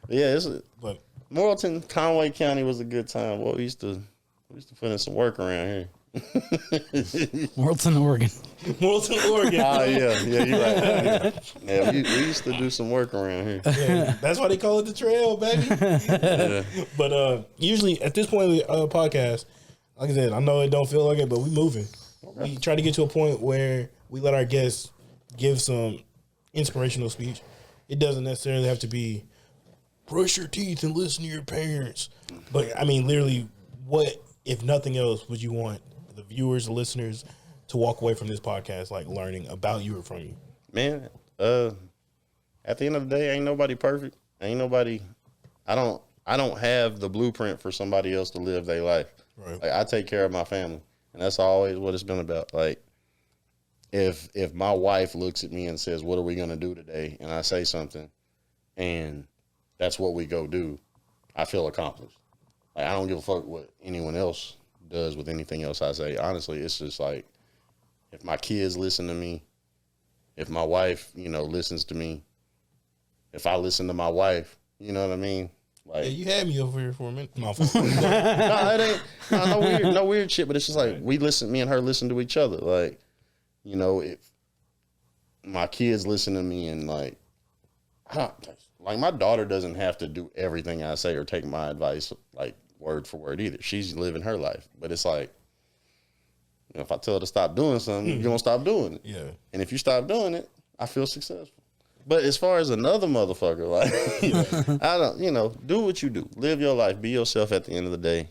Yeah, Morrilton, Conway County was a good time. Well, we used to put in some work around here. Morrilton, Oregon. Oh, yeah, you're right. Yeah, we used to do some work around here. Yeah, that's why they call it the trail, baby. Yeah. But usually at this point of the podcast, like I said, I know it don't feel like it, but we moving. Okay. We try to get to a point where we let our guests give some inspirational speech. It doesn't necessarily have to be brush your teeth and listen to your parents. But, I mean, literally, what, if nothing else, would you want the viewers, the listeners, to walk away from this podcast, like, learning about you or from you? Man, at the end of the day, ain't nobody perfect. Ain't nobody, I don't have the blueprint for somebody else to live their life. Right. Like, I take care of my family, and that's always what it's been about. Like, if my wife looks at me and says, what are we going to do today? And I say something, and that's what we go do, I feel accomplished. Like, I don't give a fuck what anyone else does with anything else I say. Honestly, it's just like, if my kids listen to me, if my wife, you know, listens to me, if I listen to my wife, you know what I mean? Like, yeah, you had me over here for a minute. No, it ain't no weird shit, but it's just like, me and her listen to each other. Like, you know, if my kids listen to me and like my daughter doesn't have to do everything I say or take my advice like word for word either. She's living her life. But it's like, you know, if I tell her to stop doing something, you're going to stop doing it. Yeah. And if you stop doing it, I feel successful. But as far as another motherfucker, like, I don't, you know, do what you do. Live your life. Be yourself at the end of the day.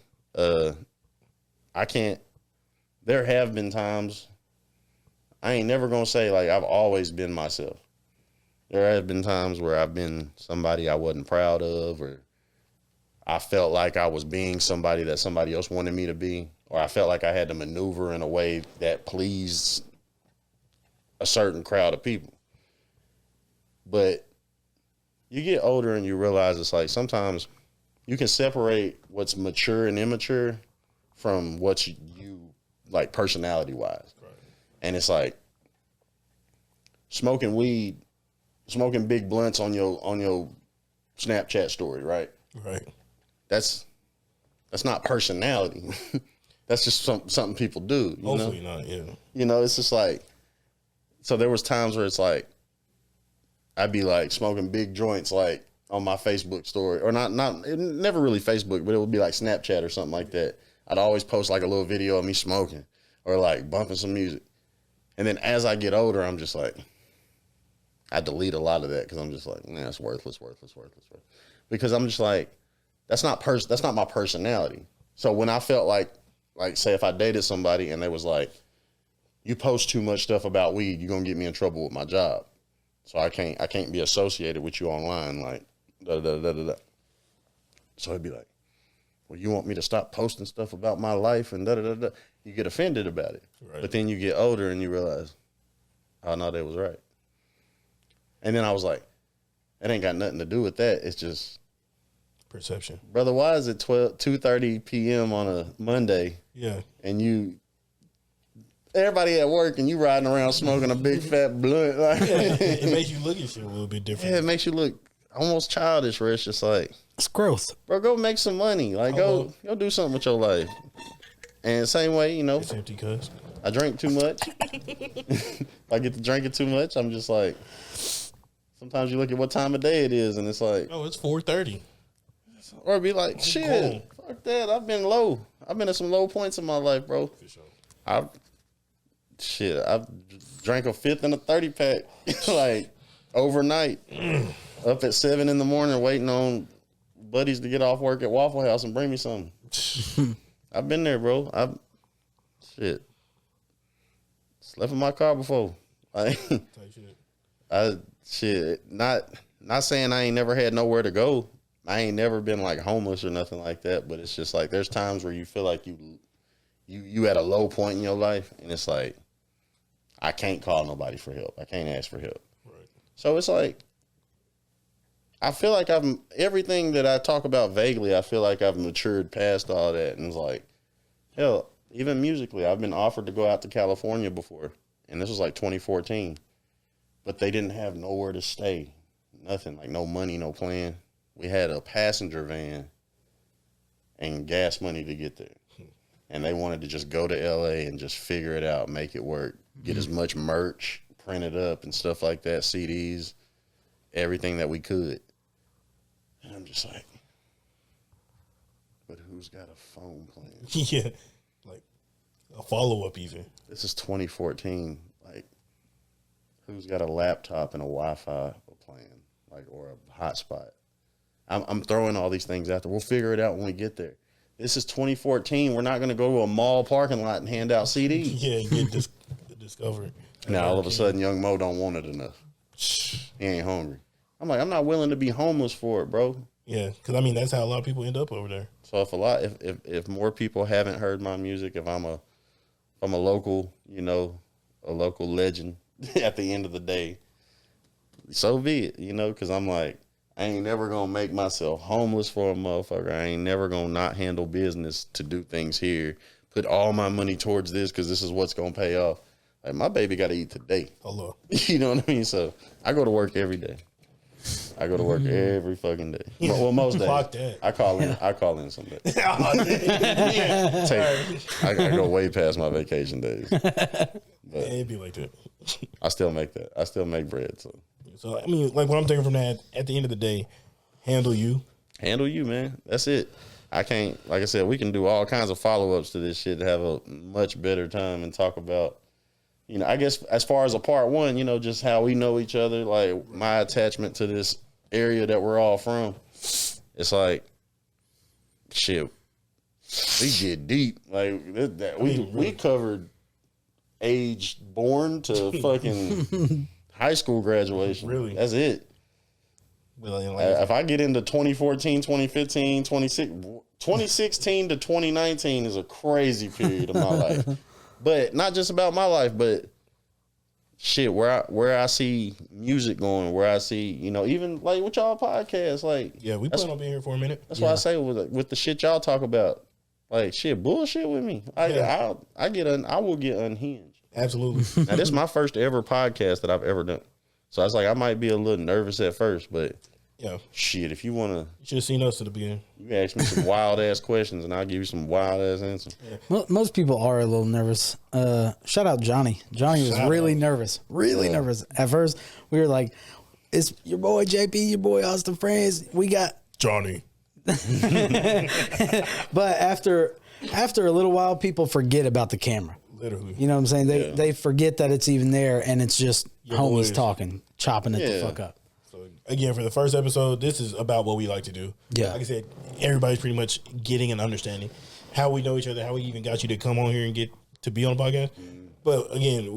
There have been times, I ain't never going to say, like, I've always been myself. There have been times where I've been somebody I wasn't proud of, or I felt like I was being somebody that somebody else wanted me to be, or I felt like I had to maneuver in a way that pleased a certain crowd of people. But you get older and you realize it's like sometimes you can separate what's mature and immature from what you like personality-wise. Right. And it's like smoking weed, smoking big blunts on your Snapchat story, right? Right. That's not personality. That's just something people do. Hopefully not, yeah. You know, it's just like, so there was times where it's like, I'd be like smoking big joints like on my Facebook story, or never really Facebook, but it would be like Snapchat or something like that. I'd always post like a little video of me smoking or like bumping some music. And then as I get older, I'm just like, I delete a lot of that because I'm just like, nah, it's worthless. Because I'm just like, that's not my personality. So when I felt like say if I dated somebody and they was like, you post too much stuff about weed, you're gonna get me in trouble with my job. So I can't be associated with you online, like da. So it'd be like, well, you want me to stop posting stuff about my life and da. You get offended about it. Right. But then you get older and you realize, oh no, they was right. And then I was like, it ain't got nothing to do with that. It's just perception. Brother, why is it 2:30 p.m. on a Monday? Yeah. And everybody at work and you riding around smoking a big fat blunt. Like, it makes you look at shit a little bit different. Yeah, it makes you look almost childish. Where it's just like, it's gross, bro. Go make some money. Like, go do something with your life. And same way, you know, it's empty, cuz. I drink too much. If I get to drinking too much, I'm just like, sometimes you look at what time of day it is, and it's like, oh, it's 4:30. Or be like, shit, fuck that. I've been low. I've been at some low points in my life, bro. For sure. I've drank a 5th and a 30 pack, like, overnight. Up at 7 in the morning waiting on buddies to get off work at Waffle House and bring me something. I've been there, bro. Slept in my car before. Like, not saying I ain't never had nowhere to go. I ain't never been like homeless or nothing like that, but it's just like there's times where you feel like you at a low point in your life, and it's like I can't call nobody for help. I can't ask for help. Right. So it's like I feel like everything that I talk about vaguely, I feel like I've matured past all that, and it's like, hell, even musically, I've been offered to go out to California before, and this was like 2014, but they didn't have nowhere to stay, nothing, like no money, no plan. We had a passenger van and gas money to get there, and they wanted to just go to LA and just figure it out, make it work, get as much merch, print it up and stuff like that, CDs, everything that we could. And I'm just like, but who's got a phone plan? Yeah, like a follow-up even. This is 2014. Like, who's got a laptop and a Wi-Fi plan, like, or a hotspot? I'm throwing all these things out there. We'll figure it out when we get there. This is 2014. We're not going to go to a mall parking lot and hand out CDs. Yeah, get discovered. Now, all of a sudden, young Mo don't want it enough. He ain't hungry. I'm like, I'm not willing to be homeless for it, bro. Yeah, because, I mean, that's how a lot of people end up over there. So if more people haven't heard my music, if I'm a local, you know, a local legend at the end of the day, so be it, you know, because I'm like, I ain't never going to make myself homeless for a motherfucker. I ain't never going to not handle business to do things here, put all my money towards this because this is what's going to pay off. Like, my baby got to eat today. Hello. You know what I mean? So I go to work every day. I go to work every fucking day. Well, most days. Fuck that. I call in some days. I go way past my vacation days. But It'd be like that. I still make that. I still make bread. So, I mean, like, what I'm taking from that, at the end of the day, handle you. Handle you, man. That's it. I can't, like I said, we can do all kinds of follow-ups to this shit to have a much better time and talk about, you know, I guess as far as a part one, you know, just how we know each other, like my attachment to this area that we're all from. It's like, shit, we get deep. Like, we covered age born to fucking high school graduation. Really? That's it. If I get into 2014, 2015, 2016 to 2019 is a crazy period of my life. But not just about my life, but shit, where I see music going, where I see, you know, even like with y'all podcasts, like, yeah, we plan on being here for a minute. That's why I say with the shit y'all talk about, like, shit, bullshit with me. I will get unhinged. Absolutely. Now, this is my first ever podcast that I've ever done, so I was like, I might be a little nervous at first, but yeah, shit, if you want to, you should have seen us at the beginning. You ask me some wild ass questions, and I'll give you some wild ass answers. Yeah. Most people are a little nervous. Shout out Johnny. Johnny was really nervous at first. We were like, "It's your boy JP, your boy Austin Friends. We got Johnny." But after a little while, people forget about the camera. Literally, you know what I'm saying? They forget that it's even there, and it's just your homies boys talking, chopping it the fuck up. Again, for the first episode, this is about what we like to do. Yeah. Like I said, everybody's pretty much getting an understanding how we know each other, how we even got you to come on here and get to be on the podcast. But again,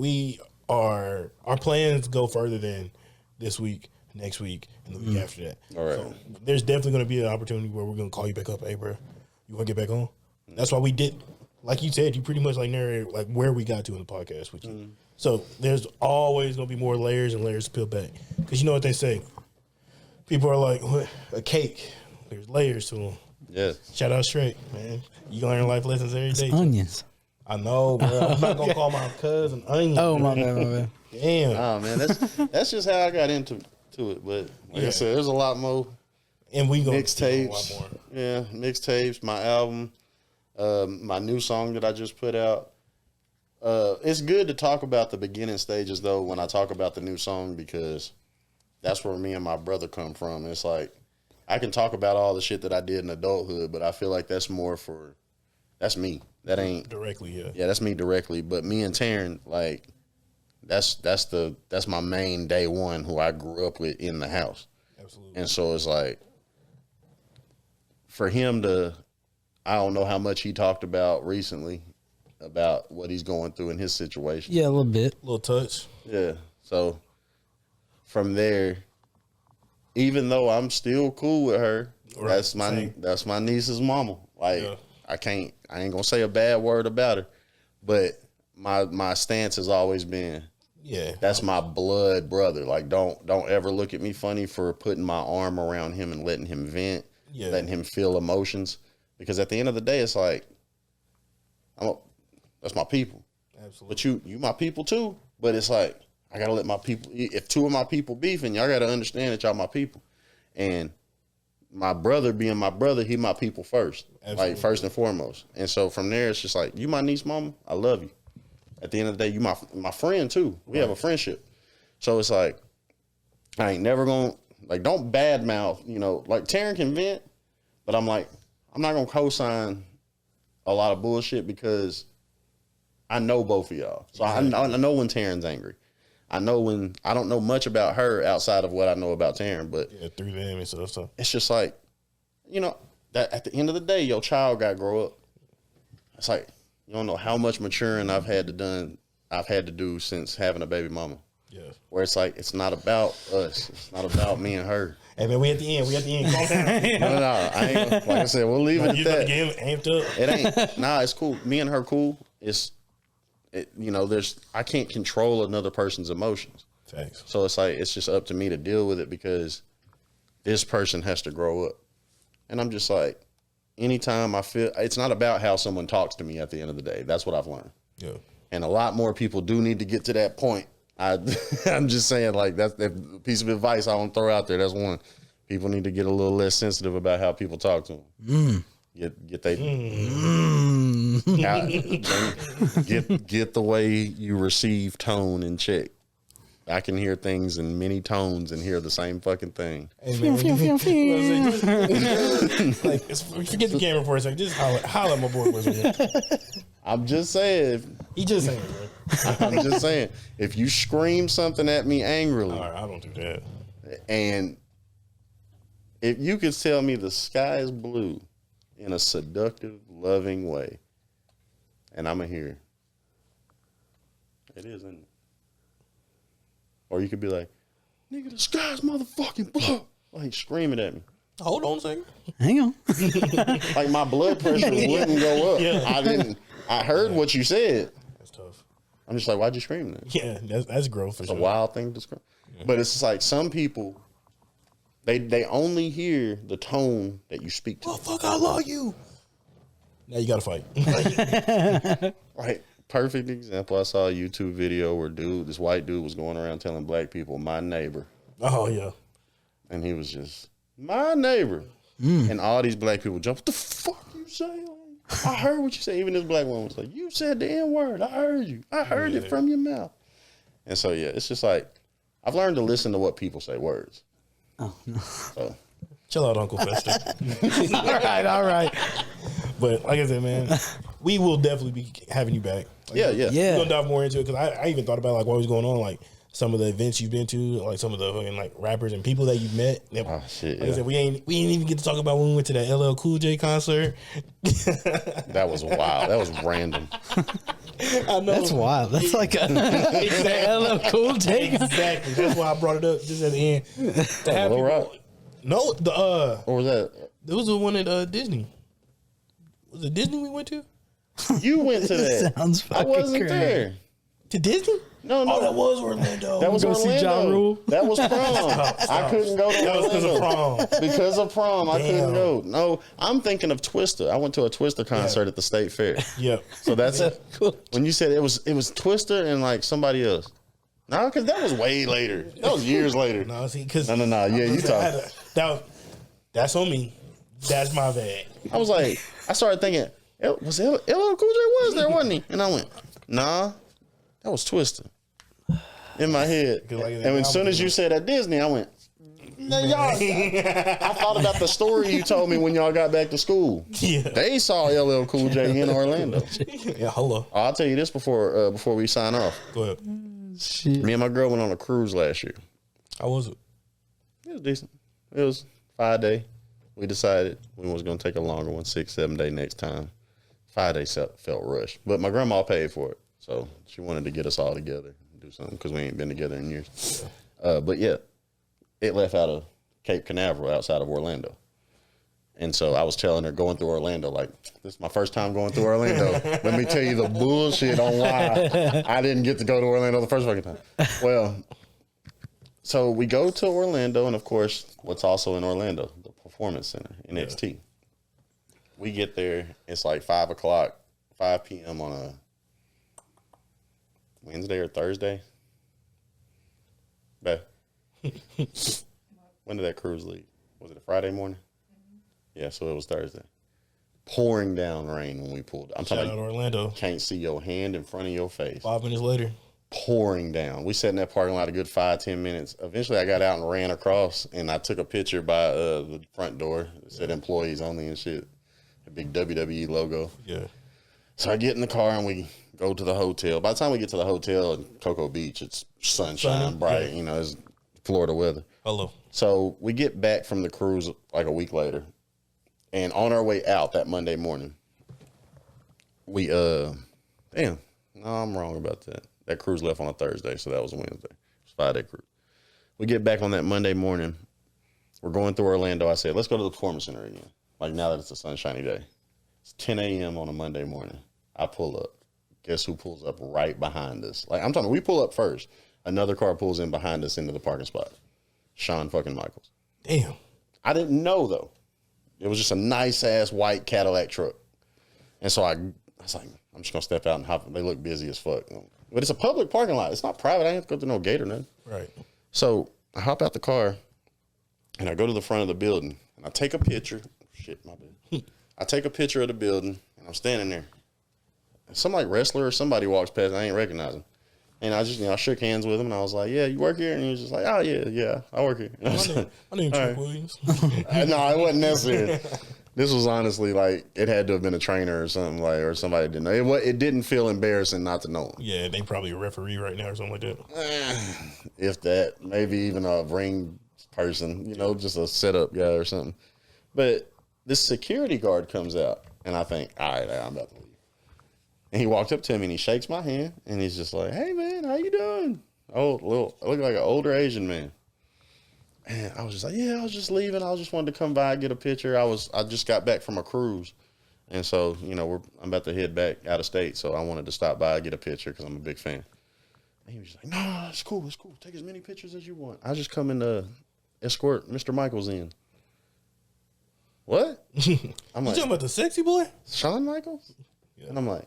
our plans go further than this week, next week, and the week after that. All right. So there's definitely going to be an opportunity where we're going to call you back up. Hey, bro, you want to get back on? That's why we did, like you said, you pretty much like narrated like where we got to in the podcast with you. So there's always going to be more layers and layers to peel back. Because you know what they say. People are like, what? A cake. There's layers to them. Yeah. Shout out Straight, man. You gonna learn life lessons every day. Onions. I know, bro. I'm not gonna call my cousin onion. Oh my bad. Damn. Oh man, that's just how I got into it. But like I said, there's a lot more. And we gonna mixtapes. A lot more. Yeah, mixtapes. My album, my new song that I just put out. It's good to talk about the beginning stages though when I talk about the new song because that's where me and my brother come from. It's like I can talk about all the shit that I did in adulthood, but I feel like that's more for that's me. That ain't directly, yeah. Yeah, that's me directly. But me and Taryn, like, that's my main day one who I grew up with in the house. Absolutely. And so it's like for him to, I don't know how much he talked about recently about what he's going through in his situation. Yeah, a little bit. A little touch. Yeah. So from there, even though I'm still cool with her, Right. that's my niece's mama. Like Yeah. I ain't gonna say a bad word about her, but my stance has always been, that's my blood brother. Like don't ever look at me funny for putting my arm around him and letting him vent, letting him feel emotions. Because at the end of the day, it's like that's my people. Absolutely. But you my people too. But it's like I gotta let my people. If two of my people beefing, y'all gotta understand that y'all my people. And my brother being my brother, he my people first. Absolutely. Like first and foremost. And so from there, it's just like, you my niece, mama, I love you. At the end of the day, you my friend too. We have a friendship. So it's like, I ain't never gonna, like, don't badmouth, like Taryn can vent, but I'm like, I'm not gonna co-sign a lot of bullshit because I know both of y'all. So exactly. I know when Taryn's angry. I know when I don't know much about her outside of what I know about Taryn, but through them and stuff. So it's just like, that at the end of the day, your child got to grow up. It's like you don't know how much maturing I've had to do since having a baby mama. Yeah, where it's like it's not about us. It's not about me and her. Hey man, we at the end. Calm down. No, I ain't. Like I said, we'll leave it at that. You amped up. It ain't. Nah, it's cool. Me and her cool. I can't control another person's emotions. Thanks. So it's like, it's just up to me to deal with it because this person has to grow up. And I'm just like, anytime I feel, it's not about how someone talks to me at the end of the day. That's what I've learned. Yeah. And a lot more people do need to get to that point. I'm just saying, like, that's a piece of advice I want to throw out there. That's one. People need to get a little less sensitive about how people talk to them. Get the way you receive tone in check. I can hear things in many tones and hear the same fucking thing. Hey, man, like, forget the camera for a second. Just holler at my boy. I'm just saying. He just saying, bro. I'm just saying. If you scream something at me angrily, all right, I don't do that. And if you could tell me the sky is blue in a seductive, loving way, and I'm going to hear, it is, isn't it? Or you could be like, nigga, the sky's motherfucking blue. Like, screaming at me. Hold on a second. Hang on. Like, my blood pressure wouldn't go up. Yeah. I heard what you said. That's tough. I'm just like, why'd you scream that? Yeah, that's growth for sure. It's a wild thing to scream. Yeah. But it's just like, some people, they only hear the tone that you speak to. Oh, fuck, I love you. Now you got to fight. Right. Perfect example. I saw a YouTube video where this white dude was going around telling black people, my neighbor. Oh, yeah. And he was just, my neighbor. And all these black people jumped, what the fuck you say? I heard what you said. Even this black woman was like, you said the N-word. I heard you. I heard it from your mouth. And so, yeah, it's just like, I've learned to listen to what people say words. Oh, no. So. Chill out, Uncle Fester. All right. But like I said, man, we will definitely be having you back. Like, yeah. We're going to dive more into it because I even thought about like what was going on, like some of the events you've been to, like some of the fucking like rappers and people that you've met. Oh, shit, like I said, we ain't even get to talk about when we went to that 𝐿 concert. That was wild. That was random. I know. That's wild. That's like a 𝐿 Exactly. That's why I brought it up just at the end. To have Lil Rock? No, or was that? It was the one at Disney. Was it Disney we went to? You went to that. Sounds fucking I wasn't crazy. there. To Disney? No. Oh, that was Orlando. That was Go see Ja Orlando. Rule? That was prom. I couldn't go to That was Orlando. because of prom. Because of prom, I couldn't Damn. go. No, I'm thinking of Twister. I went to a Twister concert at the State Fair. Yep. So that's Cool. when you said it was Twister and like somebody else. No, because that was way later. That was years later. No, see, because No. Yeah, you talk. That's on me. That's my bad. I was like, I started thinking, was LL Cool J was there, wasn't he? And I went, nah, that was Twister. In my head. Like, And as soon as you said at Disney, I went, no, y'all. I thought about the story you told me when y'all got back to school. Yeah. They saw LL Cool J in Orlando. Yeah, hello. I'll tell you this before we sign off. Go ahead. Shit. Me and my girl went on a cruise last year. How was it? It was decent. It was 5 day. We decided we was going to take a longer one, 6-7 day next time. 5 days felt rushed, but my grandma paid for it, so she wanted to get us all together and do something because we ain't been together in years. But yeah, it left out of Cape Canaveral outside of Orlando. And so I was telling her going through Orlando, like, this is my first time going through Orlando. Let me tell you the bullshit on why I didn't get to go to Orlando the first fucking time. Well, so we go to Orlando, and of course, what's also in Orlando? The Performance Center, NXT. Yeah. We get there, it's like 5 p.m. on a Wednesday or Thursday. Beth, when did that cruise leave? Was it a Friday morning? Yeah, so it was Thursday. Pouring down rain when we pulled. I'm Shout talking out about Orlando. Can't see your hand in front of your face. 5 minutes later. Pouring down. We sat in that parking lot a good 5-10 minutes. Eventually, I got out and ran across, and I took a picture by the front door. It said employees only and shit. A big WWE logo. Yeah. So I get in the car, and we go to the hotel. By the time we get to the hotel in Cocoa Beach, it's sunshine, bright. Yeah. You know, it's Florida weather. Hello. So we get back from the cruise like a week later. And on our way out that Monday morning, we, no, I'm wrong about that. That cruise left on a Thursday, so that was a Wednesday. It was a 5-day cruise. We get back on that Monday morning. We're going through Orlando. I said, let's go to the Performance Center again. Like now that it's a sunshiny day. It's 10 a.m. on a Monday morning. I pull up. Guess who pulls up right behind us? Like I'm talking, we pull up first. Another car pulls in behind us into the parking spot. Shawn fucking Michaels. Damn. I didn't know though. It was just a nice ass white Cadillac truck. And so I was like, I'm just gonna step out and hop. They look busy as fuck. But it's a public parking lot. It's not private. I ain't have to go through no gate or nothing. Right. So I hop out the car and I go to the front of the building and I take a picture. Shit, my bad. I take a picture of the building and I'm standing there. And some like wrestler or somebody walks past and I ain't recognize him. And I just, I shook hands with him and I was like, yeah, you work here? And he was just like, oh, yeah, I work here. And I was like, My name's Chuck right. Williams. No, it wasn't necessary. This was honestly like, it had to have been a trainer or something like, or somebody didn't know. It didn't feel embarrassing not to know him. Yeah, they probably a referee right now or something like that. If that, maybe even a ring person, just a setup guy or something. But this security guard comes out and I think, all right, I'm about to leave. And he walked up to me and he shakes my hand and he's just like, hey man, how you doing? I look like an older Asian man. And I was just like, yeah, I was just leaving. I just wanted to come by and get a picture. I just got back from a cruise. And so, I'm about to head back out of state. So I wanted to stop by and get a picture because I'm a big fan. And he was like, no, it's cool. Take as many pictures as you want. I just come in to escort Mr. Michaels in. What? I'm You like, talking about the sexy boy? Shawn Michaels? Yeah. And I'm like,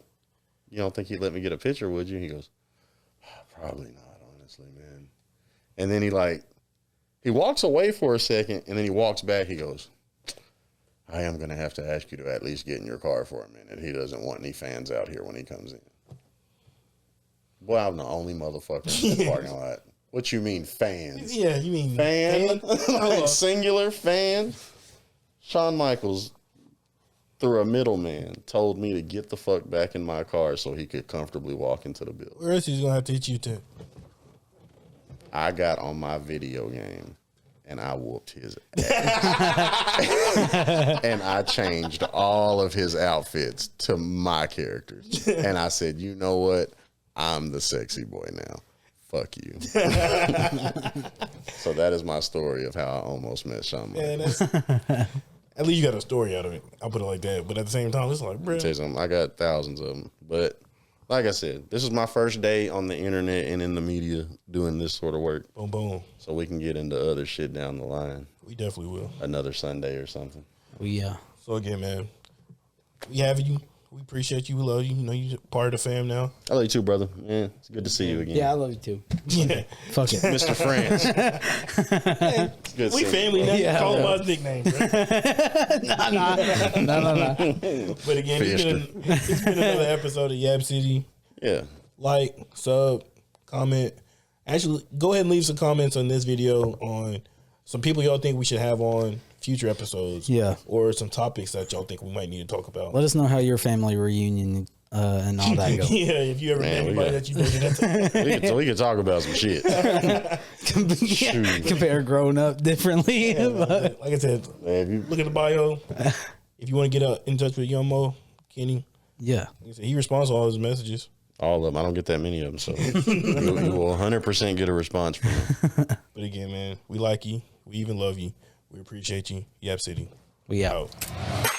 you don't think he'd let me get a picture, would you? He goes, probably not, honestly, man. And then he walks away for a second, and then he walks back. He goes, I am going to have to ask you to at least get in your car for a minute. He doesn't want any fans out here when he comes in. Boy, I'm the only motherfucker in the parking lot. What you mean, fans? Yeah, you mean Fan? Like singular fan? Shawn Michaels, through a middleman, told me to get the fuck back in my car so he could comfortably walk into the building. Where else he's going to have to hit you to? I got on my video game and I whooped his ass. And I changed all of his outfits to my characters. And I said, you know what? I'm the sexy boy now. Fuck you. So that is my story of how I almost met Shawn Michaels. At least you got a story out of it. I'll put it like that. But at the same time, it's like, bro. Tell you something, I got thousands of them. But like I said, this is my first day on the internet and in the media doing this sort of work. Boom, boom. So we can get into other shit down the line. We definitely will. Another Sunday or something. So again, man, we have you. We appreciate you. We love you. You know, you're part of the fam now. I love you too, brother. Man, it's good to see you again. Yeah, I love you too. Yeah. Fuck it. Mr. France. Hey, we family now. Yeah, Call him by his nickname, bro. No. But again, it's been another episode of Yap City. Yeah. Like, sub, comment. Actually, go ahead and leave some comments on this video on some people y'all think we should have on future episodes. Yeah. Or some topics that y'all think we might need to talk about. Let us know how your family reunion and all that goes. Yeah, if you ever met anybody that you visited. we could talk about some shit. Compare growing up differently. Yeah, like I said, look at the bio. If you want to get in touch with Young Mo, Kenny, Yeah. like I said, he responds to all his messages. All of them. I don't get that many of them, so you will 100% get a response from them. But again, man, we like you. We even love you. We appreciate you. Yap City. We out. Out.